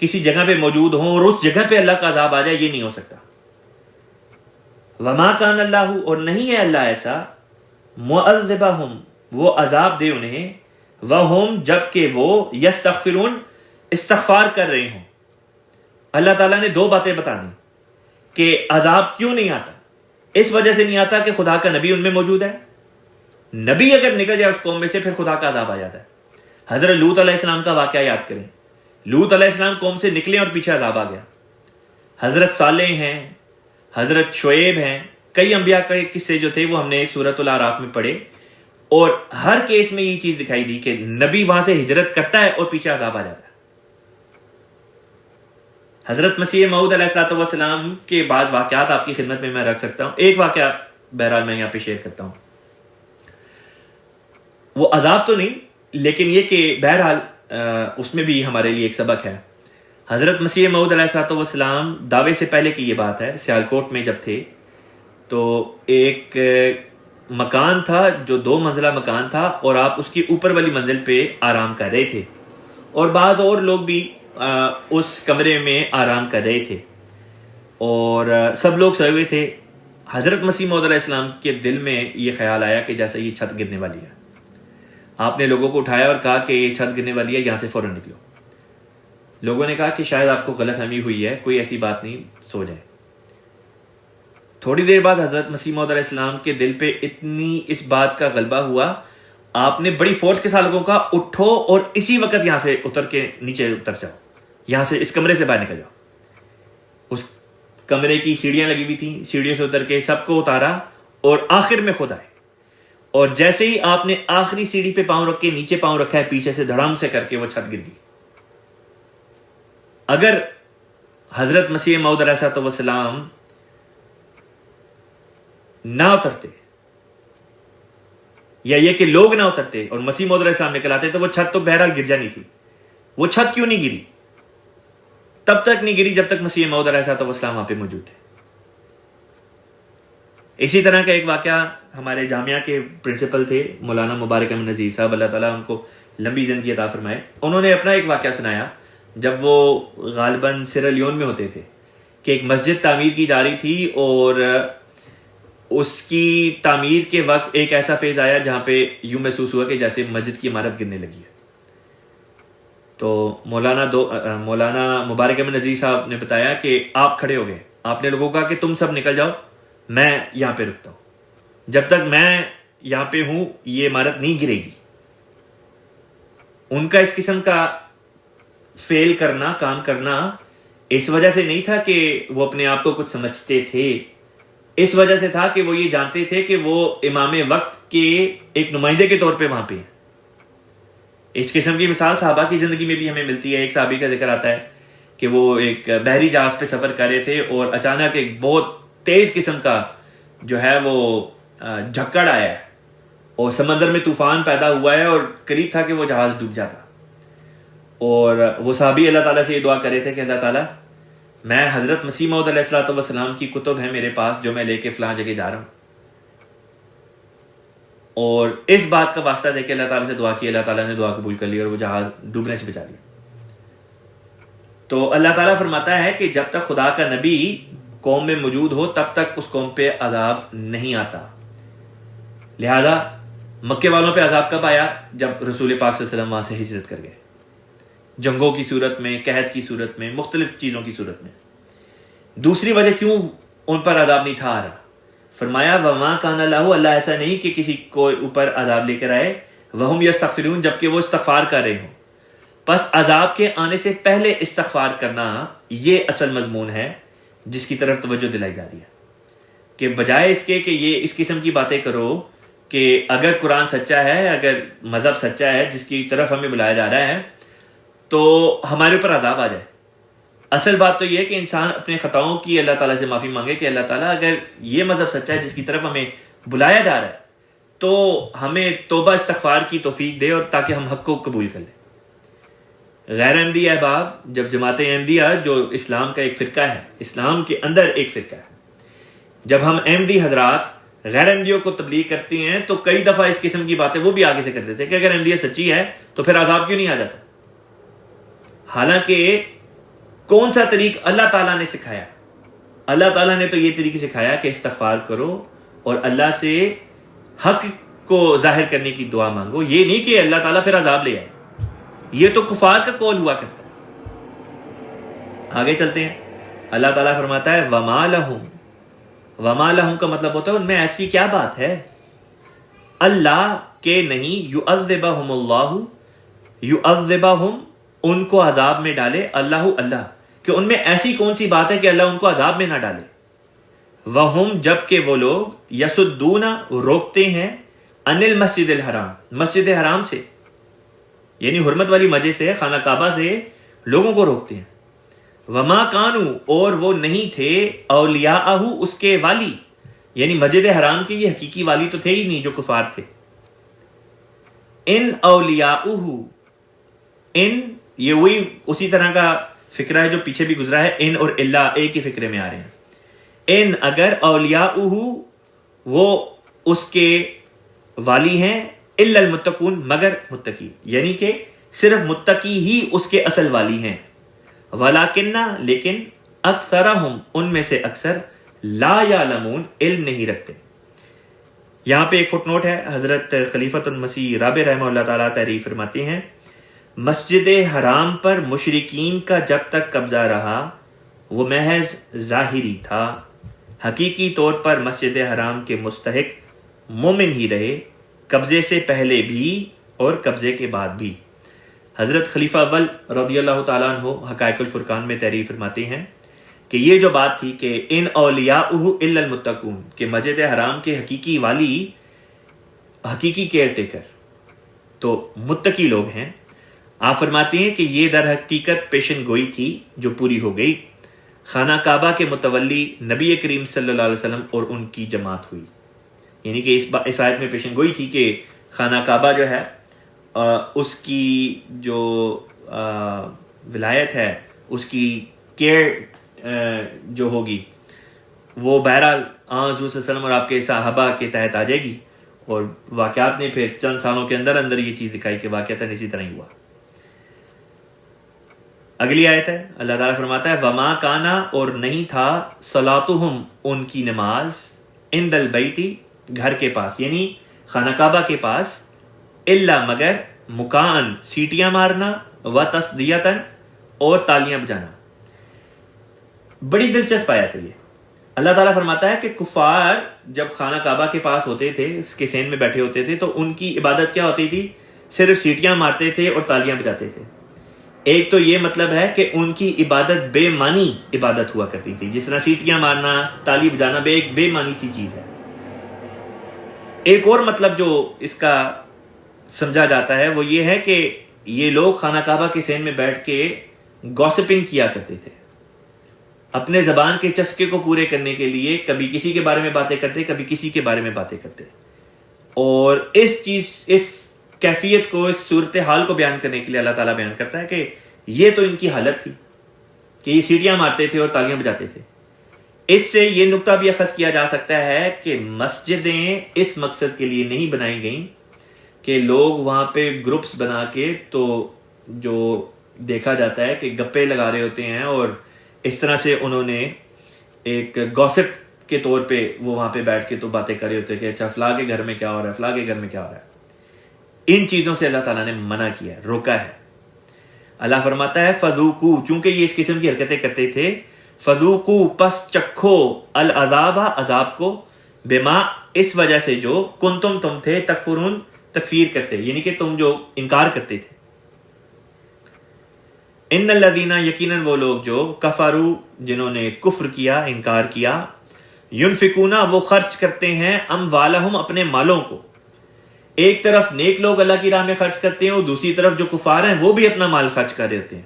کسی جگہ پہ موجود ہوں اور اس جگہ پہ اللہ کا عذاب آ جائے، یہ نہیں ہو سکتا. وما کان اللہ اور نہیں ہے اللہ ایسا، معذبہم وہ عذاب دے انہیں، وہم جبکہ وہ یستغفرون استغفار کر رہے ہوں. اللہ تعالیٰ نے 2 باتیں بتا دی کہ عذاب کیوں نہیں آتا. اس وجہ سے نہیں آتا کہ خدا کا نبی ان میں موجود ہے. نبی اگر نکل جائے اس قوم میں سے پھر خدا کا عذاب آ جاتا ہے. حضرت لوط علیہ السلام کا واقعہ یاد کریں. لوط علیہ السلام قوم سے نکلے اور پیچھے عذاب آ گیا. حضرت صالح ہیں، حضرت شعیب ہیں، کئی انبیاء کے قصے جو تھے وہ ہم نے سورۃ الاعراف میں پڑھے، اور ہر کیس میں یہ چیز دکھائی دی کہ نبی وہاں سے ہجرت کرتا ہے اور پیچھے عذاب آ جاتا ہے. حضرت مسیح موعود علیہ الصلوۃ والسلام کے بعض واقعات آپ کی خدمت میں رکھ سکتا ہوں. ایک واقعہ بہرحال میں یہاں پہ شیئر کرتا ہوں. وہ عذاب تو نہیں لیکن یہ کہ بہرحال اس میں بھی ہمارے لیے ایک سبق ہے. حضرت مسیح موعود علیہ الصلوۃ والسلام دعوے سے پہلے کی یہ بات ہے، سیالکوٹ میں جب تھے تو ایک مکان تھا جو 2 منزلہ مکان تھا، اور آپ اس کی اوپر والی منزل پہ آرام کر رہے تھے، اور بعض اور لوگ بھی اس کمرے میں آرام کر رہے تھے، اور سب لوگ سوئے ہوئے تھے. حضرت مسیح موعود علیہ السلام کے دل میں یہ خیال آیا کہ جیسے یہ چھت گرنے والی ہے. آپ نے لوگوں کو اٹھایا اور کہا کہ یہ چھت گرنے والی ہے، یہاں سے فوراً نکلو. لوگوں نے کہا کہ شاید آپ کو غلط فہمی ہوئی ہے، کوئی ایسی بات نہیں، سو جائیں. تھوڑی دیر بعد حضرت مسیح موعود علیہ السلام کے دل پہ اتنی اس بات کا غلبہ ہوا، آپ نے بڑی فورس کے ساتھ لوگوں کا اٹھو اور اسی وقت یہاں سے اتر کے نیچے اتر جاؤ، یہاں سے اس کمرے سے باہر نکل جاؤ. اس کمرے کی سیڑھیاں لگی ہوئی تھیں، سیڑھیوں سے اتر کے سب کو اتارا اور آخر میں خود آئے. اور جیسے ہی آپ نے آخری سیڑھی پہ پاؤں رکھ کے نیچے پاؤں رکھا ہے، پیچھے سے دھڑام سے کر کے وہ چھت گر گئی. اگر حضرت مسیح موعود علیہ السلام نہ اترتے یا یہ کہ لوگ نہ اترتے اور مسیح موعود علیہ السلام نکل آتے تو وہ چھت تو بہرحال گر جانی تھی. وہ چھت کیوں نہیں گری؟ تب تک نہیں گری جب تک مسیح موعود علیہ السلام وہاں پہ موجود تھے. اسی طرح کا ایک واقعہ ہمارے جامعہ کے پرنسپل تھے مولانا مبارک احمد نذیر صاحب، اللہ تعالیٰ ان کو لمبی زندگی عطا فرمائے. انہوں نے اپنا ایک واقعہ سنایا جب وہ غالباً سیرا لیون میں ہوتے تھے کہ ایک مسجد تعمیر کی جا رہی تھی، اور اس کی تعمیر کے وقت ایک ایسا فیز آیا جہاں پہ یوں محسوس ہوا کہ جیسے مسجد کی عمارت گرنے لگی ہے. تو مولانا مبارک احمد نذیر صاحب نے بتایا کہ آپ کھڑے ہو گئے, آپ نے لوگوں کو کہا کہ تم سب نکل جاؤ, میں یہاں پہ رکتا ہوں, جب تک میں یہاں پہ ہوں یہ عمارت نہیں گرے گی. ان کا اس قسم کا فیل کرنا, کام کرنا اس وجہ سے نہیں تھا کہ وہ اپنے آپ کو کچھ سمجھتے تھے, اس وجہ سے تھا کہ وہ یہ جانتے تھے کہ وہ امام وقت کے ایک نمائندے کے طور پہ وہاں پہ ہیں. اس قسم کی مثال صحابہ کی زندگی میں بھی ہمیں ملتی ہے. ایک صحابی کا ذکر آتا ہے کہ وہ ایک بحری جہاز پہ سفر کر رہے تھے اور اچانک ایک بہت تیز قسم کا جو ہے وہ جھکڑ آیا ہے اور سمندر میں طوفان پیدا ہوا ہے اور قریب تھا کہ وہ جہاز ڈوب جاتا. اور وہ صحابی اللہ تعالیٰ سے یہ دعا کر رہے تھے کہ اللہ تعالیٰ میں حضرت مسیح موعود علیہ الصلوۃ والسلام کی کتب ہے میرے پاس جو میں لے کے فلاں جگہ جا رہا ہوں, اور اس بات کا واسطہ دے کے اللہ تعالیٰ سے دعا کی, اللہ تعالیٰ نے دعا قبول کر لی اور وہ جہاز ڈوبنے سے بچا لیا. تو اللہ تعالیٰ فرماتا ہے کہ جب تک خدا کا نبی قوم میں موجود ہو تب تک اس قوم پہ عذاب نہیں آتا. لہذا مکے والوں پہ عذاب کب آیا؟ جب رسول پاک صلی اللہ علیہ وسلم وہاں سے ہجرت کر گئے, جنگوں کی صورت میں, قحط کی صورت میں, مختلف چیزوں کی صورت میں. دوسری وجہ کیوں ان پر عذاب نہیں تھا آ رہا, فرمایا وما کان اللہ, اللہ ایسا نہیں کہ کسی کو اوپر عذاب لے کر آئے, وہم یستغفرون, جبکہ وہ استغفار کر رہے ہوں. پس عذاب کے آنے سے پہلے استغفار کرنا یہ اصل مضمون ہے جس کی طرف توجہ دلائی جا رہی ہے, کہ بجائے اس کے کہ یہ اس قسم کی باتیں کرو کہ اگر قرآن سچا ہے, اگر مذہب سچا ہے جس کی طرف ہمیں بلایا جا رہا ہے, تو ہمارے اوپر عذاب آ جائے. اصل بات تو یہ ہے کہ انسان اپنے خطاؤں کی اللہ تعالیٰ سے معافی مانگے کہ اللہ تعالیٰ اگر یہ مذہب سچا ہے جس کی طرف ہمیں بلایا جا رہا ہے تو ہمیں توبہ استغفار کی توفیق دے, اور تاکہ ہم حق کو قبول کر لیں. غیر احمدی احباب, جب جماعت احمدیہ جو اسلام کا ایک فرقہ ہے, اسلام کے اندر ایک فرقہ ہے, جب ہم احمدی حضرات غیر احمدیوں کو تبلیغ کرتے ہیں تو کئی دفعہ اس قسم کی باتیں وہ بھی آگے سے کر دیتے ہیں کہ اگر احمدیہ سچی ہے تو پھر عذاب کیوں نہیں آ جاتا. حالانکہ کون سا طریق اللہ تعالیٰ نے سکھایا؟ اللہ تعالیٰ نے تو یہ طریقے سکھایا کہ استغفار کرو اور اللہ سے حق کو ظاہر کرنے کی دعا مانگو. یہ نہیں کہ اللہ تعالیٰ پھر عذاب لے آئے, یہ تو کفار کا قول ہوا کرتا ہے. آگے چلتے ہیں. اللہ تعالیٰ فرماتا ہے وما لہم, وما لہم کا مطلب ہوتا ہے ان میں ایسی کیا بات ہے اللہ کے نہیں, یعذبہم اللہ, یعذبہم ان کو عذاب میں ڈالے, اللہ, کہ ان میں ایسی کون سی بات ہے کہ اللہ ان کو عذاب میں نہ ڈالے. وہم, جب کہ وہ لوگ یسدون روکتے ہیں, ان المسجد الحرام, مسجد حرام سے, یعنی حرمت والی مسجد سے, خانہ کعبہ سے لوگوں کو روکتے ہیں. وما کانو, اور وہ نہیں تھے, اولیاءہ, اس کے والی, یعنی مسجد حرام کے یہ حقیقی والی تو تھے ہی نہیں جو کفار تھے. ان اولیاءہ, ان یہ وہی اسی طرح کا فکرہ ہے جو پیچھے بھی گزرا ہے, ان اور اللہ ایک ہی فکرے میں آ رہے ہیں. ان اگر اولیاءہ وہ اس کے والی ہیں, الا المتقون, مگر متقی, یعنی کہ صرف متقی ہی اس کے اصل والی ہیں. ولیکن, لیکن اکثرہم, ان میں سے اکثر, لا یعلمون, علم نہیں رکھتے. یہاں پہ ایک فٹ نوٹ ہے. حضرت خلیفۃ المسیح رابع رحمہ اللہ تعالیٰ تحریر فرماتے ہیں مسجد حرام پر مشرکین کا جب تک قبضہ رہا وہ محض ظاہری تھا, حقیقی طور پر مسجد حرام کے مستحق مومن ہی رہے, قبضے سے پہلے بھی اور قبضے کے بعد بھی. حضرت خلیفہ اول رضی اللہ تعالیٰ عنہ حقائق الفرقان میں تحریر فرماتے ہیں کہ یہ جو بات تھی کہ ان اولیاءہ الا المتقون, کہ مسجد حرام کے حقیقی والی, حقیقی کیئر ٹیکر تو متقی لوگ ہیں. آپ فرماتے ہیں کہ یہ در حقیقت پیشن گوئی تھی جو پوری ہو گئی. خانہ کعبہ کے متولی نبی کریم صلی اللہ علیہ وسلم اور ان کی جماعت ہوئی, یعنی کہ اس آیت میں پیشن گوئی تھی کہ خانہ کعبہ جو ہے اس کی جو ولایت ہے, اس کی کیئر جو ہوگی وہ بہرحال حضور صلی اللہ علیہ وسلم اور آپ کے صحابہ کے تحت آ جائے گی. اور واقعات نے پھر چند سالوں کے اندر اندر یہ چیز دکھائی کہ واقعتاً اسی طرح ہی ہوا. اگلی آیت ہے, اللہ تعالیٰ فرماتا ہے وما کانا, اور نہیں تھا, صلاتہم, ان کی نماز, عند البیت, گھر کے پاس, یعنی خانہ کعبہ کے پاس, الا, مگر, مکان, سیٹیاں مارنا, وتصدیۃ، اور تالیاں بجانا. بڑی دلچسپ آیت ہے یہ. اللہ تعالیٰ فرماتا ہے کہ کفار جب خانہ کعبہ کے پاس ہوتے تھے، اس کے سین میں بیٹھے ہوتے تھے، تو ان کی عبادت کیا ہوتی تھی؟ صرف سیٹیاں مارتے تھے اور تالیاں بجاتے تھے. ایک تو یہ مطلب ہے کہ ان کی عبادت بے معنی عبادت ہوا کرتی تھی، جس طرح سیٹیاں مارنا، تالی بجانا ایک بے معنی سی چیز ہے. ایک اور مطلب جو اس کا سمجھا جاتا ہے وہ یہ ہے کہ یہ لوگ خانہ کعبہ کے سین میں بیٹھ کے گوسپنگ کیا کرتے تھے، اپنے زبان کے چسکے کو پورے کرنے کے لیے کبھی کسی کے بارے میں باتیں کرتے، کبھی کسی کے بارے میں باتیں کرتے. اور اس کیفیت کو، اس صورتحال کو بیان کرنے کے لیے اللہ تعالیٰ بیان کرتا ہے کہ یہ تو ان کی حالت تھی کہ یہ سیٹیاں مارتے تھے اور تالیاں بجاتے تھے. اس سے یہ نقطہ بھی اخذ کیا جا سکتا ہے کہ مسجدیں اس مقصد کے لیے نہیں بنائی گئیں کہ لوگ وہاں پہ گروپس بنا کے، تو جو دیکھا جاتا ہے کہ گپے لگا رہے ہوتے ہیں اور اس طرح سے انہوں نے ایک گوسپ کے طور پہ وہ وہاں پہ بیٹھ کے تو باتیں کر رہے ہوتے ہیں کہ اچھا فلاں کے گھر میں کیا ہو رہا ہے، فلاں کے گھر میں کیا ہو رہا ہے. ان چیزوں سے اللہ تعالیٰ نے منع کیا ہے، روکا ہے. اللہ فرماتا ہے فذوقوا، چونکہ یہ اس قسم کی حرکتیں کرتے تھے، فذوقوا پس چکھو، العذاب عذاب کو، بما اس وجہ سے جو کنتم تم تھے، تکفرون تکفیر کرتے، یعنی کہ تم جو انکار کرتے تھے. ان الذین، یقیناً وہ لوگ جو کفروا، جنہوں نے کفر کیا، انکار کیا، ينفقون وہ خرچ کرتے ہیں، اموالہم اپنے مالوں کو. ایک طرف نیک لوگ اللہ کی راہ میں خرچ کرتے ہیں اور دوسری طرف جو کفار ہیں وہ بھی اپنا مال خرچ کر رہے ہوتے ہیں.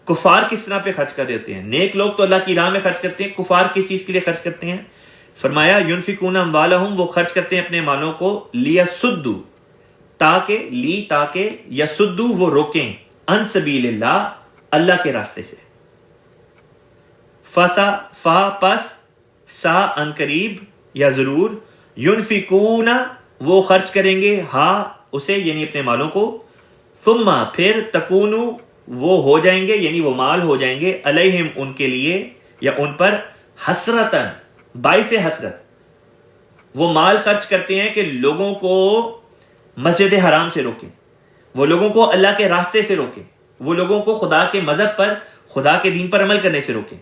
کفار کس طرح پہ خرچ کر رہے ہوتے ہیں؟ نیک لوگ تو اللہ کی راہ میں خرچ کرتے ہیں، کفار کس چیز کے لیے خرچ کرتے ہیں؟ فرمایا ينفقون اموالہم، وہ خرچ کرتے ہیں اپنے مالوں کو، لیسدوا، تاکہ یسدوا وہ روکیں، عن سبیل اللہ، اللہ کے راستے سے. پس سا ان قریب یا ضرور، ينفقون وہ خرچ کریں گے، اسے یعنی اپنے مالوں کو، ثم پھر تکون وہ ہو جائیں گے، یعنی وہ مال ہو جائیں گے، علیہم ان کے لیے یا ان پر، حسرتن باعث حسرت. وہ مال خرچ کرتے ہیں کہ لوگوں کو مسجد حرام سے روکیں، وہ لوگوں کو اللہ کے راستے سے روکیں، وہ لوگوں کو خدا کے مذہب پر، خدا کے دین پر عمل کرنے سے روکیں.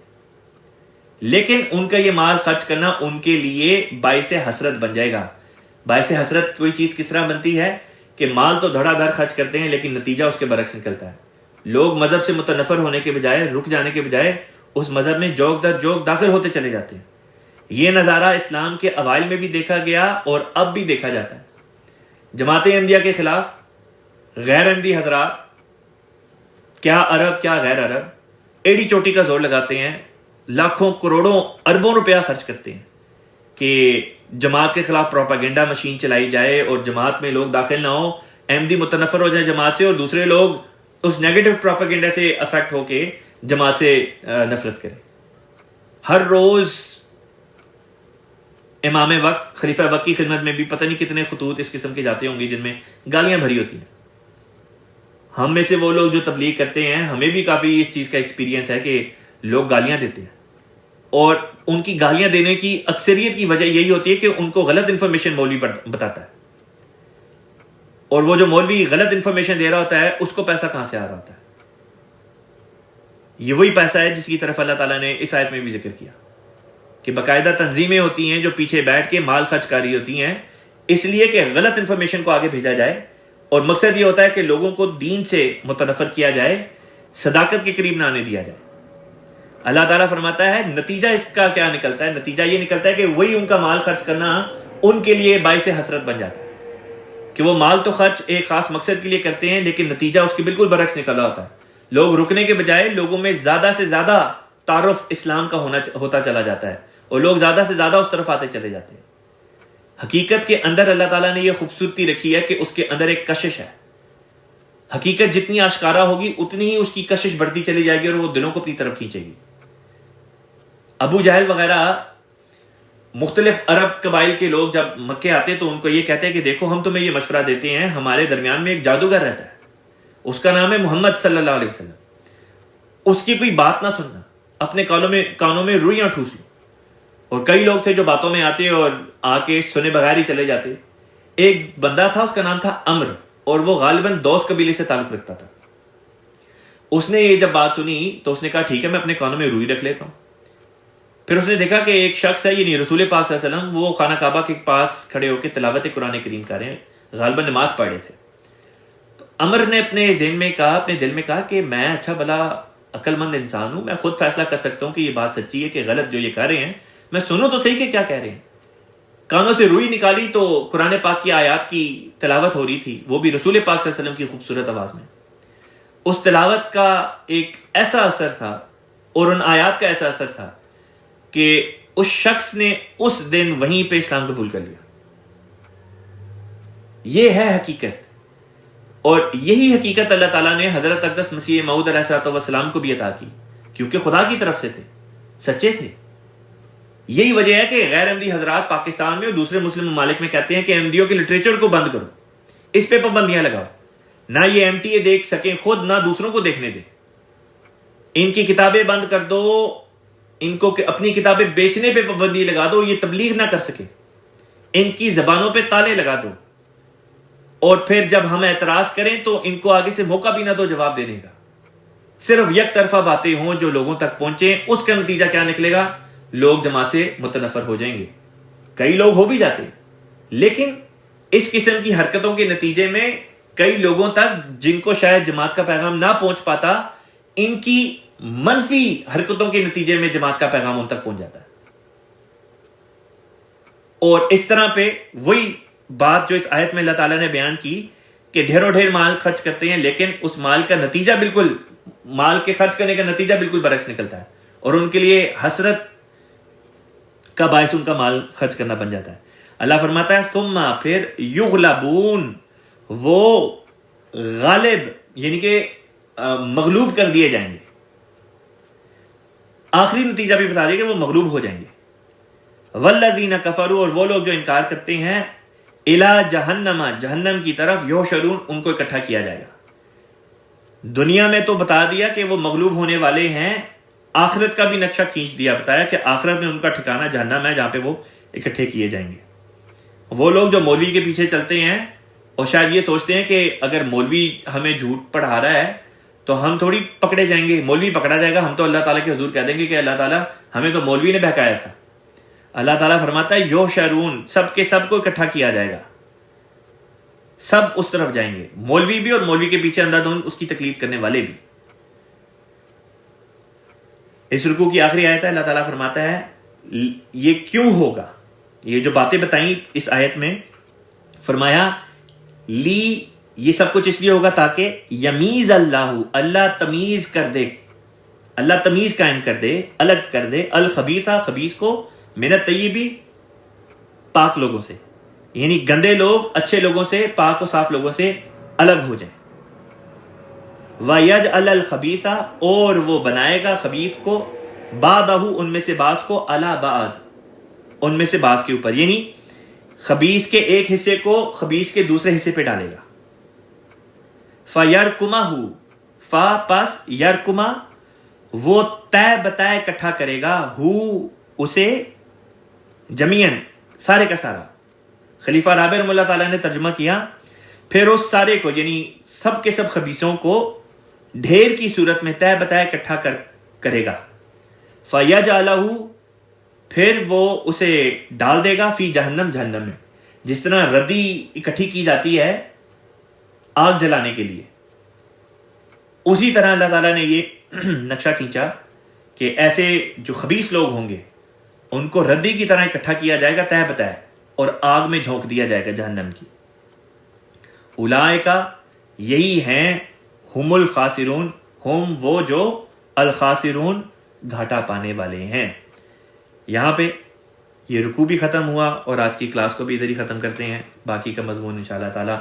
لیکن ان کا یہ مال خرچ کرنا ان کے لیے باعث حسرت بن جائے گا. باعث حسرت کوئی چیز کس طرح بنتی ہے کہ مال تو دھڑا دھڑ خرچ کرتے ہیں لیکن نتیجہ اس کے برعکس نکلتا ہے. لوگ مذہب سے متنفر ہونے کے بجائے، رک جانے کے بجائے، اس مذہب میں جوک در جوک داخل ہوتے چلے جاتے ہیں. یہ نظارہ اسلام کے اوائل میں بھی دیکھا گیا اور اب بھی دیکھا جاتا ہے. جماعت احمدیہ کے خلاف غیر احمدی حضرات، کیا عرب کیا غیر عرب، ایڑی چوٹی کا زور لگاتے ہیں، لاکھوں کروڑوں اربوں روپیہ خرچ کرتے ہیں کہ جماعت کے خلاف پروپیگنڈا مشین چلائی جائے اور جماعت میں لوگ داخل نہ ہو، احمدی متنفر ہو جائیں جماعت سے، اور دوسرے لوگ اس نیگیٹو پروپیگنڈا سے افیکٹ ہو کے جماعت سے نفرت کریں. ہر روز امام وقت، خلیفہ وقت کی خدمت میں بھی پتہ نہیں کتنے خطوط اس قسم کے جاتے ہوں گے جن میں گالیاں بھری ہوتی ہیں. ہم میں سے وہ لوگ جو تبلیغ کرتے ہیں، ہمیں بھی کافی اس چیز کا ایکسپیرینس ہے کہ لوگ گالیاں دیتے ہیں، اور ان کی گالیاں دینے کی اکثریت کی وجہ یہی ہوتی ہے کہ ان کو غلط انفارمیشن مولوی بتاتا ہے، اور وہ جو مولوی غلط انفارمیشن دے رہا ہوتا ہے اس کو پیسہ کہاں سے آ رہا ہوتا ہے؟ یہ وہی پیسہ ہے جس کی طرف اللہ تعالیٰ نے اس آیت میں بھی ذکر کیا کہ باقاعدہ تنظیمیں ہوتی ہیں جو پیچھے بیٹھ کے مال خرچ کاری ہوتی ہیں، اس لیے کہ غلط انفارمیشن کو آگے بھیجا جائے، اور مقصد یہ ہوتا ہے کہ لوگوں کو دین سے متنفر کیا جائے، صداقت کے قریب نہ آنے دیا جائے. اللہ تعالیٰ فرماتا ہے نتیجہ اس کا کیا نکلتا ہے؟ نتیجہ یہ نکلتا ہے کہ وہی ان کا مال خرچ کرنا ان کے لیے باعث حسرت بن جاتا ہے کہ وہ مال تو خرچ ایک خاص مقصد کے لیے کرتے ہیں لیکن نتیجہ اس کے بالکل برعکس نکلا ہوتا ہے. لوگ رکنے کے بجائے لوگوں میں زیادہ سے زیادہ تعارف اسلام کا ہوتا چلا جاتا ہے اور لوگ زیادہ سے زیادہ اس طرف آتے چلے جاتے ہیں. حقیقت کے اندر اللہ تعالیٰ نے یہ خوبصورتی رکھی ہے کہ اس کے اندر ایک کشش ہے. حقیقت جتنی آشکارا ہوگی اتنی ہی اس کی کشش بڑھتی چلی جائے گی اور وہ دلوں کو اپنی طرف کھینچے گی. ابو جہل وغیرہ مختلف عرب قبائل کے لوگ جب مکے آتے تو ان کو یہ کہتے ہیں کہ دیکھو ہم تمہیں یہ مشورہ دیتے ہیں، ہمارے درمیان میں ایک جادوگر رہتا ہے، اس کا نام ہے محمد صلی اللہ علیہ وسلم، اس کی کوئی بات نہ سننا، اپنے کانوں میں روئیاں ٹھوس لو. اور کئی لوگ تھے جو باتوں میں آتے اور آ کے سنے بغیر ہی چلے جاتے. ایک بندہ تھا، اس کا نام تھا امر، اور وہ غالباً دوس قبیلے سے تعلق رکھتا تھا. اس نے یہ جب بات سنی تو اس نے کہا ٹھیک ہے میں اپنے کانوں میں روئی رکھ لیتا ہوں. پھر اس نے دیکھا کہ ایک شخص ہے یعنی رسول پاک صلی اللہ علیہ وسلم وہ خانہ کعبہ کے پاس کھڑے ہو کے تلاوت قرآن کریم کر رہے ہیں, غالباً نماز پڑھ رہے تھے. تو عمر نے اپنے ذہن میں کہا, اپنے دل میں کہا کہ میں اچھا بھلا عقل مند انسان ہوں, میں خود فیصلہ کر سکتا ہوں کہ یہ بات سچی ہے کہ غلط جو یہ کر رہے ہیں, میں سنوں تو صحیح کہ کیا کہہ رہے ہیں. کانوں سے روئی نکالی تو قرآن پاک کی آیات کی تلاوت ہو رہی تھی, وہ بھی رسول پاک صلی اللہ علیہ وسلم کی خوبصورت آواز میں. اس تلاوت کا ایک ایسا اثر تھا اور ان آیات کا ایسا اثر تھا کہ اس شخص نے اس دن وہیں پہ اسلام قبول کر لیا. یہ ہے حقیقت, اور یہی حقیقت اللہ تعالیٰ نے حضرت اقدس مسیح موعود علیہ الصلوۃ والسلام کو بھی عطا کی, کیونکہ خدا کی طرف سے تھے, سچے تھے. یہی وجہ ہے کہ غیر احمدی حضرات پاکستان میں اور دوسرے مسلم ممالک میں کہتے ہیں کہ احمدیوں کے لٹریچر کو بند کرو, اس پہ پابندیاں لگاؤ, نہ یہ ایم ٹی اے دیکھ سکیں خود, نہ دوسروں کو دیکھنے دیں. ان کی کتابیں بند کر دو, ان کو اپنی کتابیں بیچنے پہ پابندی لگا دو, یہ تبلیغ نہ کر سکے. ان کی زبانوں پہ تالے لگا دو, اور پھر جب ہم اعتراض کریں تو ان کو آگے سے موقع بھی نہ دو جواب دینے کا. صرف یک طرفہ باتیں ہوں جو لوگوں تک پہنچیں, اس کا نتیجہ کیا نکلے گا؟ لوگ جماعت سے متنفر ہو جائیں گے. کئی لوگ ہو بھی جاتے, لیکن اس قسم کی حرکتوں کے نتیجے میں کئی لوگوں تک جن کو شاید جماعت کا پیغام نہ پہنچ پاتا, ان کی منفی حرکتوں کے نتیجے میں جماعت کا پیغام ان تک پہنچ جاتا ہے. اور اس طرح پہ وہی بات جو اس آیت میں اللہ تعالیٰ نے بیان کی کہ ڈھیروں ڈھیر مال خرچ کرتے ہیں, لیکن اس مال کا نتیجہ بالکل, مال کے خرچ کرنے کا نتیجہ بالکل برعکس نکلتا ہے, اور ان کے لیے حسرت کا باعث ان کا مال خرچ کرنا بن جاتا ہے. اللہ فرماتا ہے ثم پھر یغلبون, وہ غالب یعنی کہ مغلوب کر دیے جائیں گے. آخری نتیجہ بھی بتا دیں کہ وہ مغلوب ہو جائیں گے. والذین کفروا, اور وہ لوگ جو انکار کرتے ہیں, الی جہنم, جہنم کی طرف, یحشرون, ان کو اکٹھا کیا جائے گا. دنیا میں تو بتا دیا کہ وہ مغلوب ہونے والے ہیں, آخرت کا بھی نقشہ کھینچ دیا, بتایا کہ آخرت میں ان کا ٹھکانہ جہنم ہے جہاں پہ وہ اکٹھے کیے جائیں گے. وہ لوگ جو مولوی کے پیچھے چلتے ہیں اور شاید یہ سوچتے ہیں کہ اگر مولوی ہمیں جھوٹ پڑھا رہا ہے تو ہم تھوڑی پکڑے جائیں گے, مولوی پکڑا جائے گا, ہم تو اللہ تعالیٰ کے حضور کہہ دیں گے کہ اللہ تعالیٰ ہمیں تو مولوی نے بہکایا تھا. اللہ تعالیٰ فرماتا ہے یحشرون, سب کے سب کو اکٹھا کیا جائے گا, سب اس طرف جائیں گے, مولوی بھی اور مولوی کے پیچھے اندھا دھند اس کی تقلید کرنے والے بھی. اس رکوع کی آخری آیت ہے, اللہ تعالیٰ فرماتا ہے یہ کیوں ہوگا, یہ جو باتیں بتائیں اس آیت میں, فرمایا لی, یہ سب کچھ اس لیے ہوگا تاکہ یمیز اللہ, اللہ تمیز کر دے, اللہ تمیز قائم کر دے, الگ کر دے, الخبیثہ, خبیث کو, من الطیبی, پاک لوگوں سے, یعنی گندے لوگ اچھے لوگوں سے, پاک و صاف لوگوں سے الگ ہو جائیں. وَيَجْعَلَ الْخَبِيثَ, اور وہ بنائے گا خبیث کو, بَعْضَهُ, ان میں سے بعض کو, عَلَى بَعْض, ان میں سے بعض کے اوپر, یعنی خبیث کے ایک حصے کو خبیث کے دوسرے حصے پہ ڈالے گا. فَيَرْكُمَهُ, فا پس, یرکما, وہ طے بتائے اکٹھا کرے گا, ہو, اسے, جمیعن, سارے کا سارا. خلیفہ رابع رحمہ اللہ تعالیٰ نے ترجمہ کیا, پھر اس سارے کو یعنی سب کے سب خبیثوں کو ڈھیر کی صورت میں طے بتائے اکٹھا کرے گا. فَيَجْعَلَهُ, پھر وہ اسے ڈال دے گا, فی جہنم, جہنم میں, جس طرح ردی اکٹھی کی جاتی ہے آگ جلانے کے لیے, اسی طرح اللہ تعالیٰ نے یہ نقشہ کھینچا کہ ایسے جو خبیث لوگ ہوں گے ان کو ردی کی طرح اکٹھا کیا جائے گا, طے بتائے, اور آگ میں جھونک دیا جائے گا جہنم کی. اولئک, یہی ہیں, ہم الخاسرون, ہم وہ جو, الخاسرون, گھاٹا پانے والے ہیں. یہاں پہ یہ رکوع بھی ختم ہوا اور آج کی کلاس کو بھی ادھر ہی ختم کرتے ہیں. باقی کا مضمون انشاءاللہ تعالی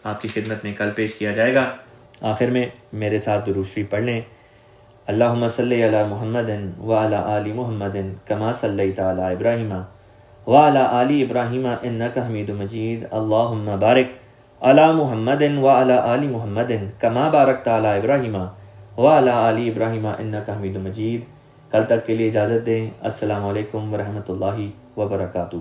آپ کی خدمت میں کل پیش کیا جائے گا. آخر میں میرے ساتھ درود شریف پڑھ لیں. اللہم صلی علی محمد وعلی آل محمد کما صلیت علی ابراہیم وعلی آل ابراہیم انک حمید مجید. اللہم بارک علی محمد وعلی آل محمد کما بارکت علی ابراہیم وعلی آل ابراہیم انک حمید مجید. کل تک کے لیے اجازت دیں. السلام علیکم ورحمۃ اللہ وبرکاتہ.